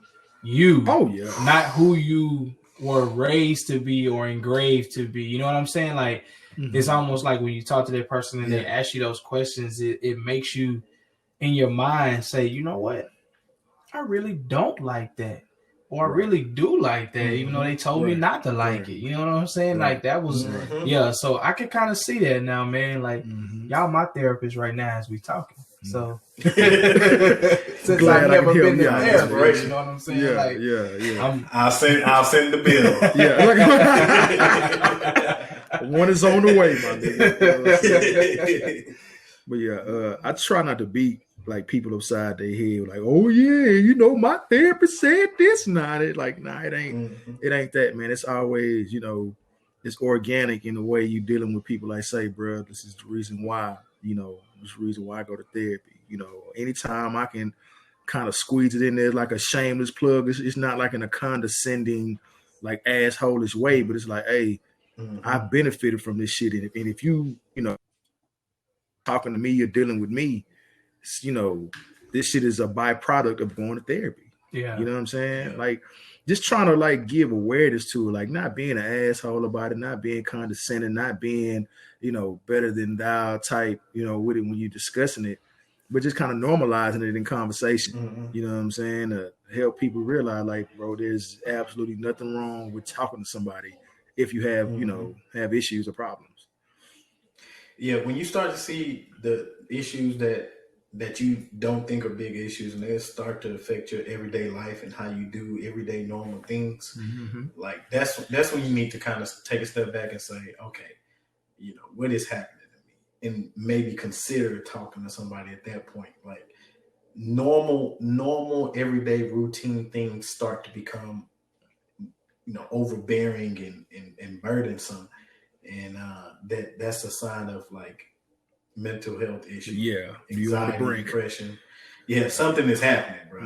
you. Oh yeah. Not who you were raised to be or engraved to be. You know what I'm saying? Like it's almost like when you talk to that person and they ask you those questions, it makes you in your mind say, you know what? I really don't like that. Or I really do like that, even though they told me not to like it. You know what I'm saying? Like that was, so I can kind of see that now, man. Like y'all my therapist right now as we talking. So since I've never been to therapy, you know what I'm saying? I'll send the bill. One is on the way, my nigga. But I try not to beat like people upside their head, like, oh yeah, my therapist said this. It ain't. It ain't that, man. It's always, it's organic in the way you dealing with people. Like, say, bro, this is the reason why, this is the reason why I go to therapy. Anytime I can kind of squeeze it in there like a shameless plug. It's not like in a condescending, like asshole-ish way, but it's like, hey, I've benefited from this shit, and if you talking to me, you're dealing with me. This shit is a byproduct of going to therapy. Yeah. You know what I'm saying? Yeah. Like, just trying to like give awareness to it, like not being an asshole about it, not being condescending, not being, better than thou type, with it when you're discussing it, but just kind of normalizing it in conversation. You know what I'm saying? To help people realize, like, bro, there's absolutely nothing wrong with talking to somebody if you have, have issues or problems. Yeah, when you start to see the issues that you don't think are big issues, and they start to affect your everyday life and how you do everyday normal things, like that's when you need to kind of take a step back and say, okay, what is happening to me, and maybe consider talking to somebody at that point. Like normal everyday routine things start to become overbearing and burdensome, and that's a sign of like mental health issues. Yeah, anxiety, depression. Yeah, something is happening, bro.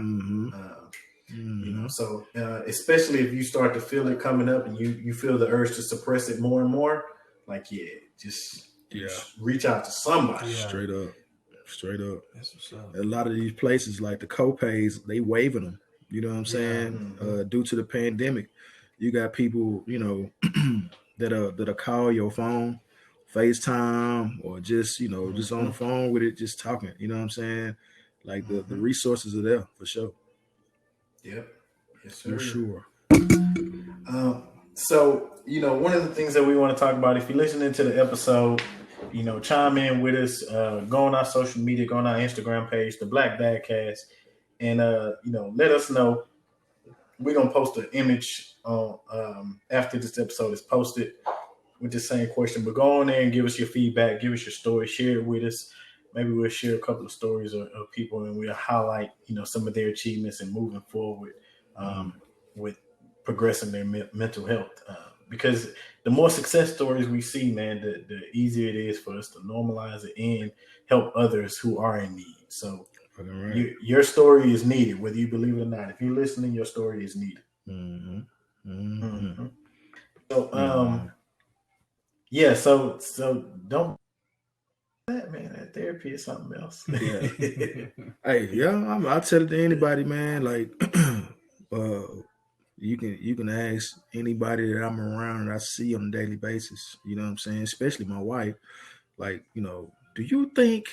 So especially if you start to feel it coming up and you feel the urge to suppress it more and more, like, just reach out to somebody. Yeah. Straight up. That's what's up. A lot of these places, like the co-pays, they waiving them. You know what I'm saying? Due to the pandemic, you got people, you know, that'll call your phone, FaceTime, or just, you know, just on the phone with it, just talking. You know what I'm saying? Like the resources are there for sure. Yep. Yes, sir. For sure. So, you know, one of the things that we want to talk about, if you're listening to the episode, you know, chime in with us, go on our social media, go on our Instagram page, the Black Dadcast, and, you know, let us know. We're going to post an image on after this episode is posted with the same question, but go on there and give us your feedback, give us your story, share it with us. Maybe we'll share a couple of stories of people and we'll highlight, you know, some of their achievements and moving forward with progressing their mental health. Because the more success stories we see, man, the easier it is for us to normalize it and help others who are in need. So your story is needed, whether you believe it or not. If you're listening, your story is needed. So, yeah, so don't that, man. That therapy is something else. Yeah. Hey, yeah, I'll tell it to anybody, man. Like, you can ask anybody that I'm around that I see on a daily basis. You know what I'm saying? Especially my wife. Like, you know, do you think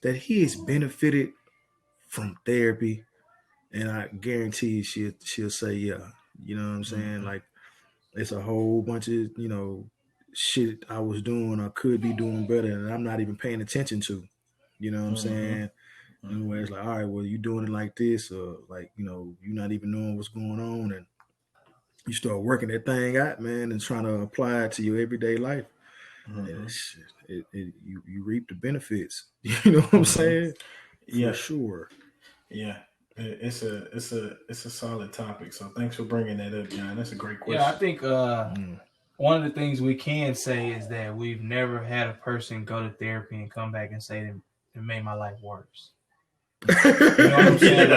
that he has benefited from therapy? And I guarantee she'll say yeah. You know what I'm saying? Like, it's a whole bunch of, you know, shit I was doing or could be doing better and I'm not even paying attention to. You know what I'm saying? And where it's like, all right, well, you doing it like this, or like, you know, you're not even knowing what's going on, and you start working that thing out, man, and trying to apply it to your everyday life. And you reap the benefits. You know what I'm saying? For sure. Yeah. It's a solid topic. So thanks for bringing that up, John. That's a great question. Yeah, I think one of the things we can say is that we've never had a person go to therapy and come back and say that it made my life worse. You know what I'm saying?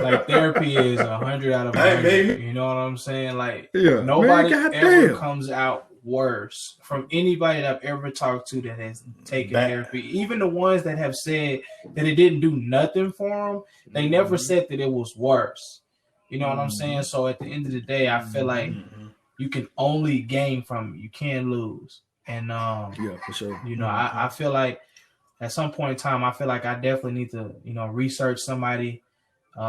Like therapy is 100 out of 100. You know what I'm saying? Like nobody ever comes out worse from anybody that I've ever talked to that has taken therapy. Even the ones that have said that it didn't do nothing for them, they never said that it was worse. You know what I'm saying? So at the end of the day, I feel like you can only gain from it. You can't lose. And for sure. You know, I feel like at some point in time, I feel like I definitely need to, you know, research somebody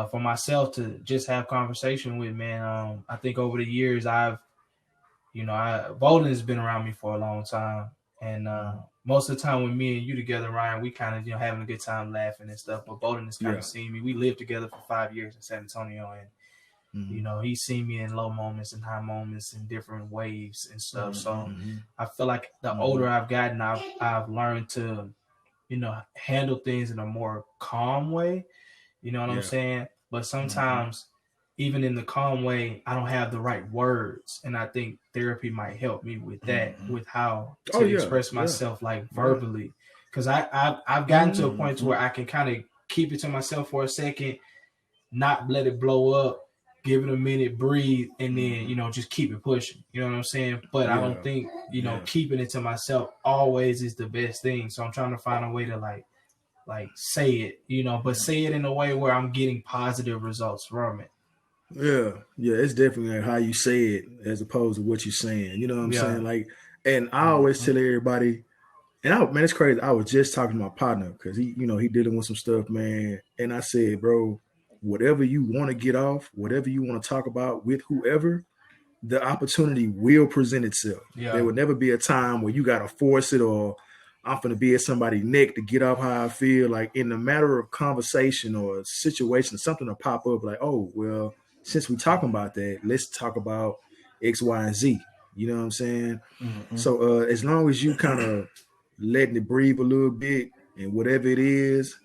for myself to just have conversation with, man. I think over the years, Bolden has been around me for a long time. And most of the time when me and you together, Ryan, we kind of, you know, having a good time laughing and stuff. But Bolden has kind of seen me. We lived together for 5 years in San Antonio. And, you know, he's seen me in low moments and high moments in different waves and stuff. So I feel like the older I've gotten, I've learned to, you know, handle things in a more calm way. You know what I'm saying? But sometimes even in the calm way, I don't have the right words. And I think therapy might help me with that, with how to express myself like verbally. Because I've gotten to a point to where I can kind of keep it to myself for a second, not let it blow up, give it a minute, breathe, and then, you know, just keep it pushing. You know what I'm saying? But I don't think, you know, keeping it to myself always is the best thing. So I'm trying to find a way to like say it, you know, but say it in a way where I'm getting positive results from it. Yeah, it's definitely how you say it as opposed to what you're saying. You know what I'm saying? Like, and I always tell everybody, and man, it's crazy. I was just talking to my partner because he dealing with some stuff, man. And I said, bro, whatever you want to get off, whatever you want to talk about with whoever, the opportunity will present itself. Yeah. There will never be a time where you got to force it or I'm going to be at somebody's neck to get off how I feel. Like in the matter of conversation or a situation, something will pop up like, oh, well, since we're talking about that, let's talk about X, Y, and Z. You know what I'm saying? So as long as you kind of letting it breathe a little bit and whatever it is,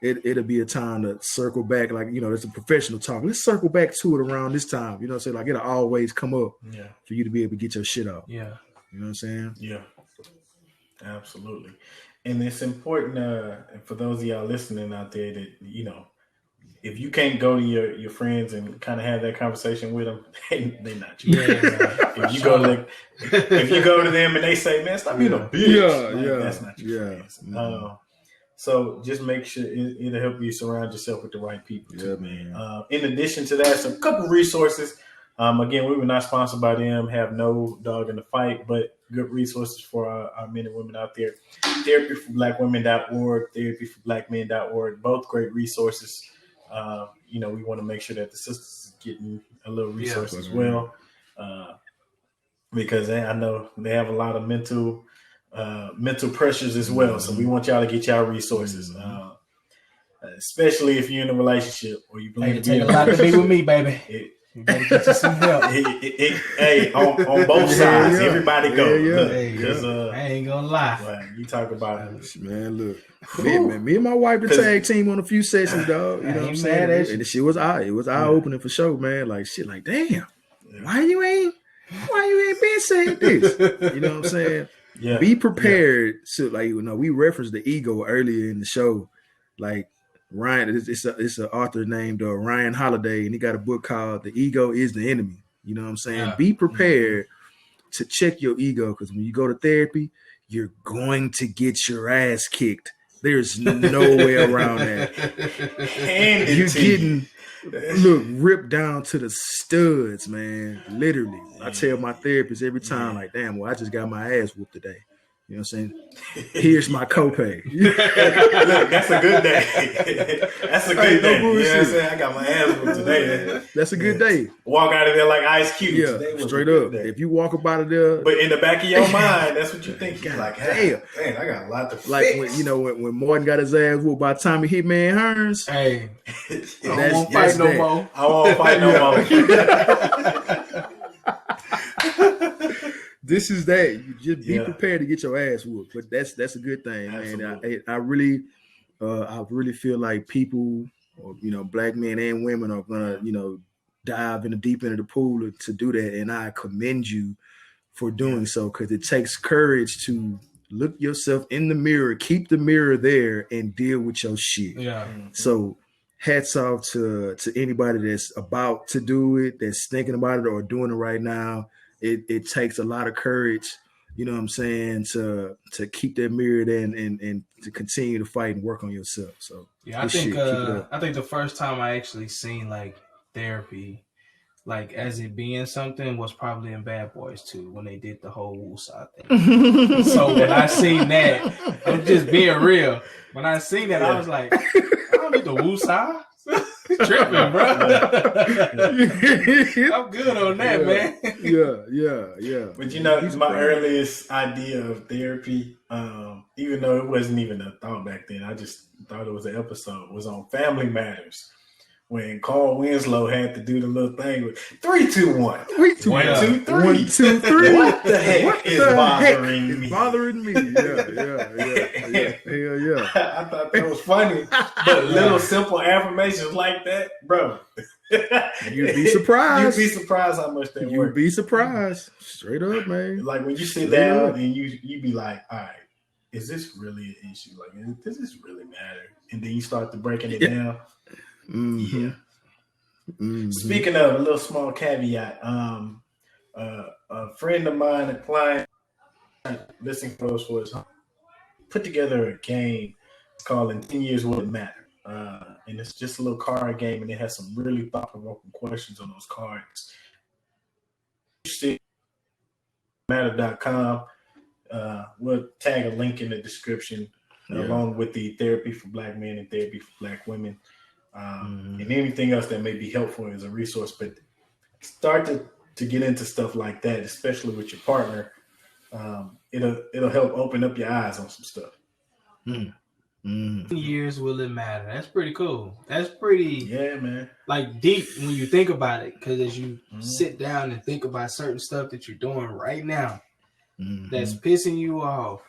it'll be a time to circle back. Like, you know, it's a professional talk. Let's circle back to it around this time. You know what I'm saying? Like it'll always come up for you to be able to get your shit out. Yeah. You know what I'm saying? Yeah. Absolutely. And it's important for those of y'all listening out there that, you know, if you can't go to your friends and kind of have that conversation with them, they're not you. If you go to them and they say, "Man, stop being a bitch," that's not your friends. So just make sure it'll help you surround yourself with the right people too, man. In addition to that, some couple resources. Again, we were not sponsored by them, have no dog in the fight, but good resources for our men and women out there. Therapyforblackwomen.org, therapyforblackmen.org, both great resources. We want to make sure that the sisters are getting a little resource as well, because I know they have a lot of mental pressures as well. So we want y'all to get y'all resources, especially if you're in a relationship or you believe it take a lot to be with me, baby. You better get you some help. Hey, on both sides, everybody go. I ain't gonna lie. Right, you talk about man. Look, me and my wife the tag team on a few sessions, dog. You know what I'm saying? And the shit was it was eye opening for sure, man. Like shit, like damn, why you ain't been saying this? You know what I'm saying? Yeah. Be prepared. So like we referenced the ego earlier in the show, like. Ryan, it's an author named Ryan Holiday, and he got a book called "The Ego Is the Enemy." You know what I'm saying? Yeah. Be prepared to check your ego, because when you go to therapy, you're going to get your ass kicked. There's no way around that. You're getting ripped down to the studs, man. Literally, I tell my therapist every time, like, "Damn, well, I just got my ass whooped today." You know what I'm saying? Here's my copay. Look, that's a good day. That's a good day. You know what I'm saying? I got my ass whooped today. That's a good day. Walk out of there like Ice Cube. Yeah, straight up. If you walk up out of there. But in the back of your mind, that's what you think. You're like, damn, I got a lot to fix. Like, when Martin got his ass whooped by Tommy Hitman Hearns. Hey, I won't fight no more. I won't fight no more. This is that. You just be prepared to get your ass whooped. But that's a good thing, man. I really feel like people, or, black men and women are gonna, dive in the deep end of the pool to do that. And I commend you for doing so, because it takes courage to look yourself in the mirror, keep the mirror there, and deal with your shit. Yeah. So hats off to anybody that's about to do it, that's thinking about it or doing it right now. It takes a lot of courage, you know what I'm saying, to keep that mirror there and to continue to fight and work on yourself. So yeah, I think the first time I actually seen like therapy, like as it being something, was probably in Bad Boys 2 when they did the whole woosah thing. So when I seen that, I'm just being real. When I seen that, I was like, I don't need the woosah. Tripping, bro. I'm good on that, man. Yeah. But my earliest idea of therapy, even though it wasn't even a thought back then, I just thought it was an episode, was on Family Matters, when Carl Winslow had to do the little thing with 3, 2, 1. 1, 2, 3. 1, 2, 3. What the heck is bothering me? Bothering me. Yeah. Hell yeah. I thought that was funny. But little simple affirmations like that, bro. You'd be surprised. You'd be surprised how much that works. You'd be surprised. Straight up, man. Like when you sit down and you be like, all right, is this really an issue? Like, does this really matter? And then you start to breaking it down. Mm-hmm. Yeah. Mm-hmm. Speaking of, a little small caveat, a friend of mine, a client, listening for us, was put together a game called "In 10 Years Will It Matter?" And it's just a little card game, and it has some really thought-provoking questions on those cards. Matter.com. We'll tag a link in the description along with the Therapy for Black Men and Therapy for Black Women. And anything else that may be helpful as a resource, but start to get into stuff like that, especially with your partner. It'll help open up your eyes on some stuff. 10 years will it matter? That's pretty cool. That's pretty, man. Like deep when you think about it, because as you sit down and think about certain stuff that you're doing right now that's pissing you off,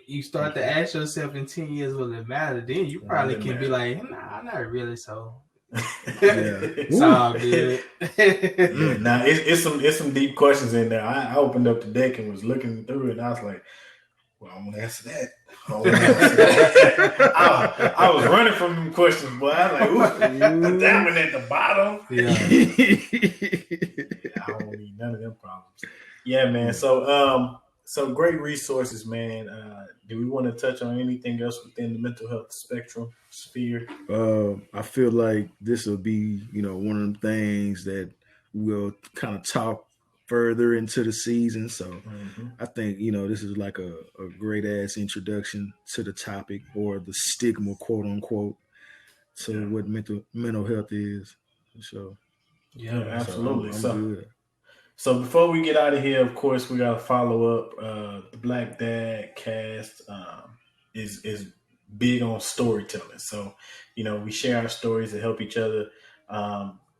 you start to ask yourself, in 10 years will it matter? Then you probably can be like, nah, not really. So it's all good. Now it's some deep questions in there. I opened up the deck and was looking through it, and I was like, Well, I'm gonna answer that. I was running from them questions, boy. I was like, ooh, that one at the bottom. Yeah. I don't need none of them problems. Yeah, man. So great resources, man. Do we want to touch on anything else within the mental health spectrum sphere? I feel like this will be, one of them things that we'll kind of talk further into the season. So I think, this is like a great ass introduction to the topic, or the stigma, quote unquote, to what mental health is. So yeah, absolutely. So I'm good. So before we get out of here, of course, we got to follow up. The Black Dad Cast is big on storytelling. So, we share our stories to help each other.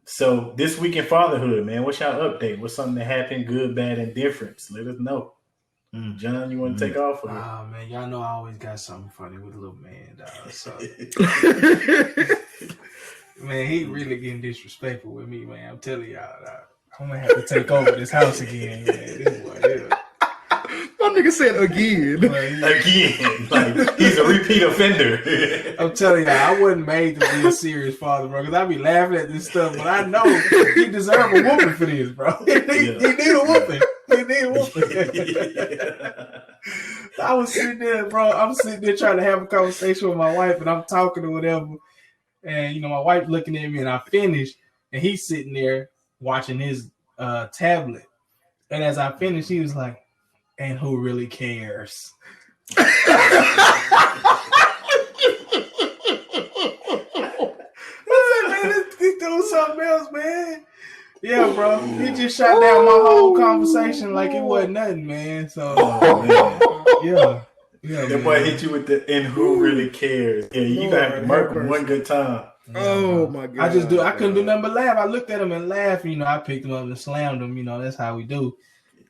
So this week in fatherhood, man, what's your update? What's something that happened, good, bad, and difference? Let us know. John, you want to take off? Man, y'all know I always got something funny with little man, dog. So, man, he really getting disrespectful with me, man. I'm telling y'all, dog. I'm gonna have to take over this house again, man. This boy, my nigga said again. Again. Like, he's a repeat offender. I'm telling y'all, I wasn't made to be a serious father, bro, because I be laughing at this stuff, but I know he deserve a whooping for this, bro. He need a whooping. He need a whooping. I was sitting there, bro. I'm sitting there trying to have a conversation with my wife, and I'm talking or whatever. And, my wife looking at me, and I finished, and he's sitting there watching his tablet. And as I finished, he was like, and who really cares? Man, he's doing something else, man. Yeah, bro. He just shot down my whole conversation like it wasn't nothing, man. So, yeah. That boy hit you with the and who really cares? Yeah, you got to murk him one good time. Oh my God! I couldn't do nothing but laugh. I looked at him and laughed. I picked him up and slammed him. That's how we do.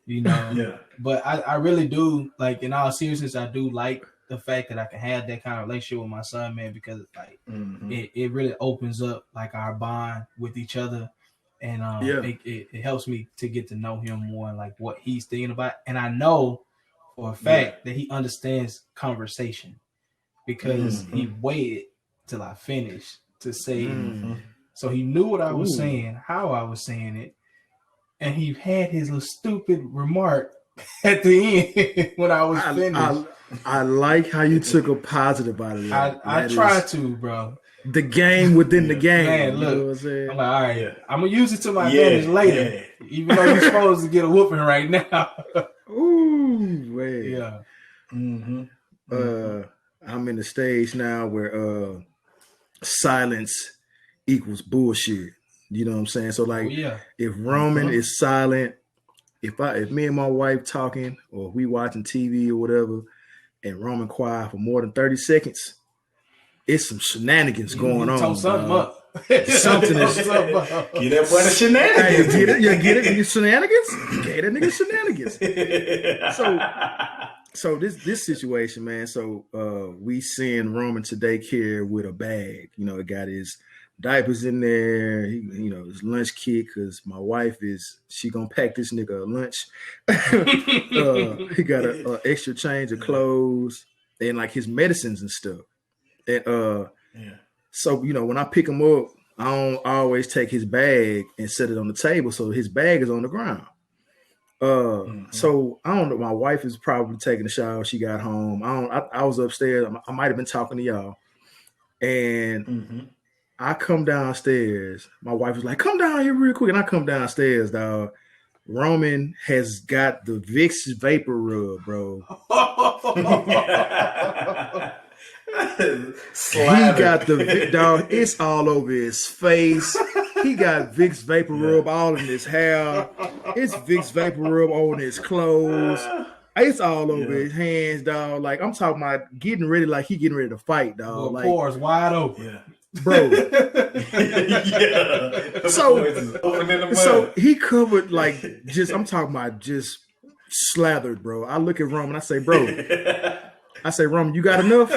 Yeah. But I really do, like, in all seriousness, I do like the fact that I can have that kind of relationship with my son, man, because like it really opens up like our bond with each other, and it helps me to get to know him more and like what he's thinking about, and I know for a fact that he understands conversation because he waited till I finished to say it. So he knew what I was saying, how I was saying it, and he had his little stupid remark at the end when I was finished. I like how you took a positive out of that. I try to, bro. The game within the game. Man, look, you know what I'm saying? I'm like, all right, I'm going to use it to my advantage later, even though you're supposed to get a whooping right now. Ooh, man. Yeah. I'm in the stage now where silence equals bullshit. You know what I'm saying? So like, if Roman is silent, if me and my wife talking or we watching TV or whatever, and Roman quiet for more than 30 seconds, it's some shenanigans going on. Something up. Something is get that boy the shenanigans. Hey, get it? Shenanigans? Get that nigga shenanigans. So this situation, man. So we send Roman to daycare with a bag. It got his diapers in there, his lunch kit, because my wife she gonna pack this nigga a lunch. He got a extra change of clothes and like his medicines and stuff. And so when I pick him up, I don't always take his bag and set it on the table, so his bag is on the ground. So I don't know. My wife is probably taking a shower. She got home. I was upstairs. I might have been talking to y'all, and I come downstairs. My wife was like, "Come down here real quick," and I come downstairs, dog. Roman has got the Vicks Vapor Rub, bro. He got the dog. It's all over his face. He got Vicks Vapor Rub all in his hair. It's Vicks Vapor Rub on his clothes. It's all over his hands, dog. Like, I'm talking about getting ready, like he getting ready to fight, dog. Like, pores wide open. Yeah. Bro. So he covered like I'm talking about just slathered, bro. I look at Roman, I say, Roman, you got enough?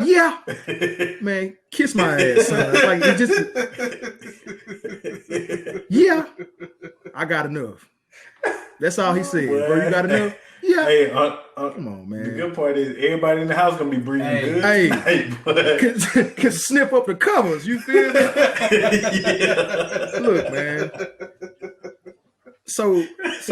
Yeah. Man, kiss my ass, son. Like, it just I got enough. That's all he said. Bro, you got enough? Yeah. Hey, come on, man. The good part is everybody in the house gonna be breathing good. Hey, can snip up the covers. You feel me? Yeah. Look, man. So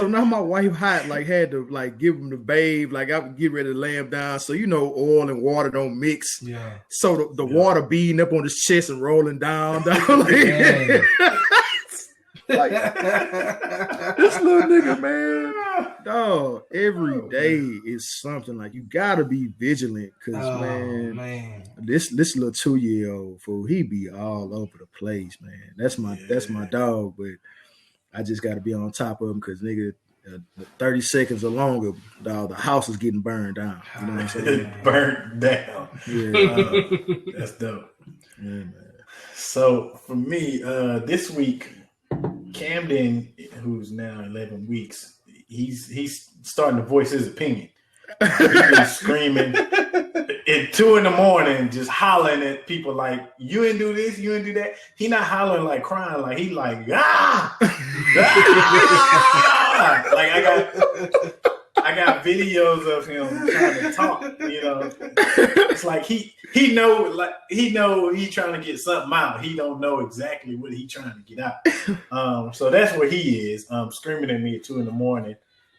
now my wife had to give him the babe. I would get ready to lay him down. So oil and water don't mix. Yeah. So the water beating up on his chest and rolling down. This little nigga, man. Dog, every day is something. You gotta be vigilant, because man, this little 2-year-old fool, he be all over the place, man. That's my dog, but I just gotta be on top of him, because nigga, 30 seconds or longer, dog, the house is getting burned down. You know what I'm saying? Burned down. Yeah, that's dope. Yeah, man. So for me, this week, Camden, who's now 11 weeks, he's starting to voice his opinion. He's been screaming at 2 a.m, just hollering at people like, "You didn't do this, you didn't do that." He not hollering like crying, like he like ah, ah! I got videos of him trying to talk. It's like he know he's trying to get something out. He don't know exactly what he's trying to get out. So that's where he is, screaming at me at 2 a.m,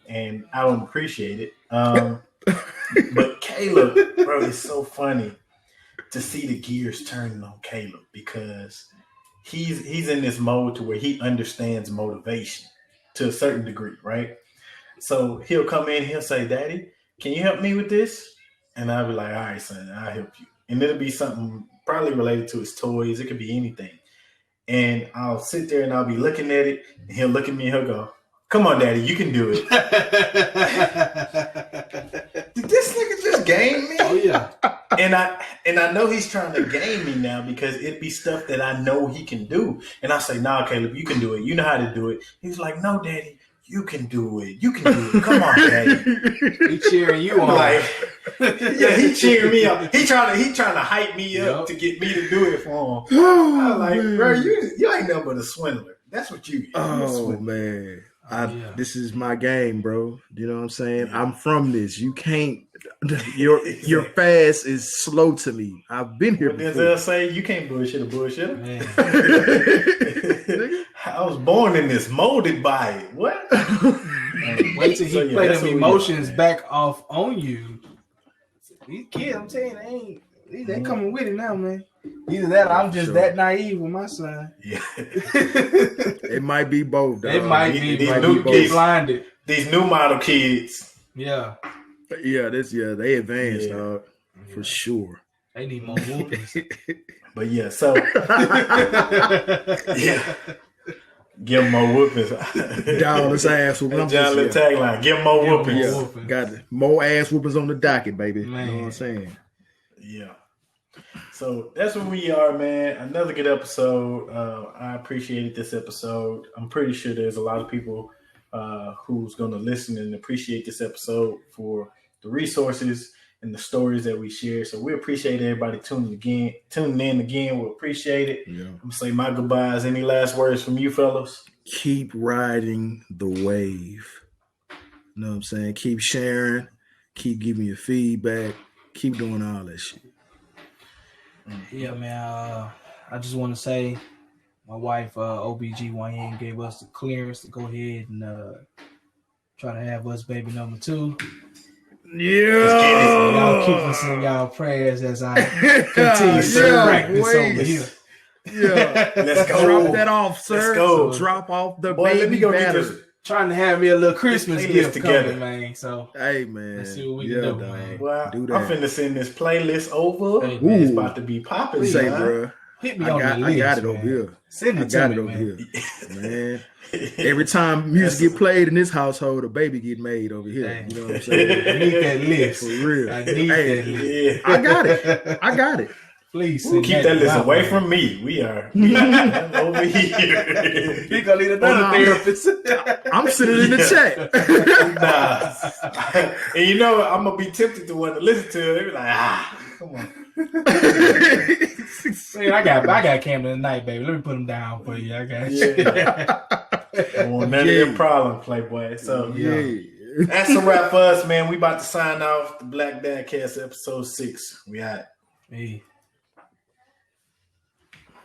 and I don't appreciate it. But Caleb, bro, it's so funny to see the gears turning on Caleb, because he's in this mode to where he understands motivation to a certain degree, right? So he'll come in, he'll say, "Daddy, can you help me with this?" And I'll be like, "All right, son, I'll help you." And it'll be something probably related to his toys. It could be anything. And I'll sit there and I'll be looking at it, and he'll look at me and he'll go, "Come on, Daddy, you can do it." Did this nigga just game me? Oh yeah. And I know he's trying to game me now, because it'd be stuff that I know he can do. And I say, "Nah, Caleb, you can do it. You know how to do it." He's like, "No, Daddy, you can do it. You can do it. Come on, Daddy." He cheering you on. Yeah, he cheering me up. He trying to hype me up to get me to do it for him. I was like, bro, you ain't nothing but a swindler. That's what you get. Oh man. This is my game, bro. You know what I'm saying? Yeah. I'm from this. You can't. Your fast is slow to me. I've been here before. Denzel say you can't bullshit a bullshitter. I was born in this, molded by it. What? Wait till he play them emotions back off on you. These kids, I'm telling you, they coming with it now, man. Either that, or I'm just that naive with my son. Yeah, it might be both. Dog. It might be. These blinded. These new model kids. Yeah. They advanced, dog, for sure. They need more movies. But yeah, so yeah, give them more whoopings. Dallas ass whooping. John Little tagline: give them more whoopings. Yeah. Got more ass whoopings on the docket, baby. Man. You know what I'm saying? Yeah. So that's where we are, man. Another good episode. I appreciated this episode. I'm pretty sure there's a lot of people who's going to listen and appreciate this episode for the resources and the stories that we share. So we appreciate everybody tuning in again. We appreciate it. Yeah. I'm going to say my goodbyes. Any last words from you fellas? Keep riding the wave. You know what I'm saying? Keep sharing. Keep giving your feedback. Keep doing all that shit. Yeah, man. I just want to say my wife, OBGYN, gave us the clearance to go ahead and try to have us baby number 2. Yeah. Y'all keep us in y'all prayers as I continue to practice over here. Yeah. Let's go. Drop that off, sir. Let's go. So drop off the Boy, baby battery. Trying to have me a little Christmas gift together, coming, man. So hey, man, let's see what we can do, man. Well, do that. I'm finna send this playlist over. Hey, it's about to be popping. Say, bro, hit me on the list, I got it man. over here. Send it to me, over here, man. Every time music get played in this household, a baby get made over here. Dang. You know what I'm saying? I need that list for real. I need that list. Yeah. I got it. Please keep that list away from me. We are over here. He gonna need another therapist. I'm sitting in the chat. Nah. And you know, I'm gonna be tempted to want to listen to it. They be like, come on. Man, I got Camden tonight, baby. Let me put him down for you. I got you. I want none of your problem, Playboy. So That's a wrap for us, man. We about to sign off the Black Dad Cast episode 6. We out. Hey.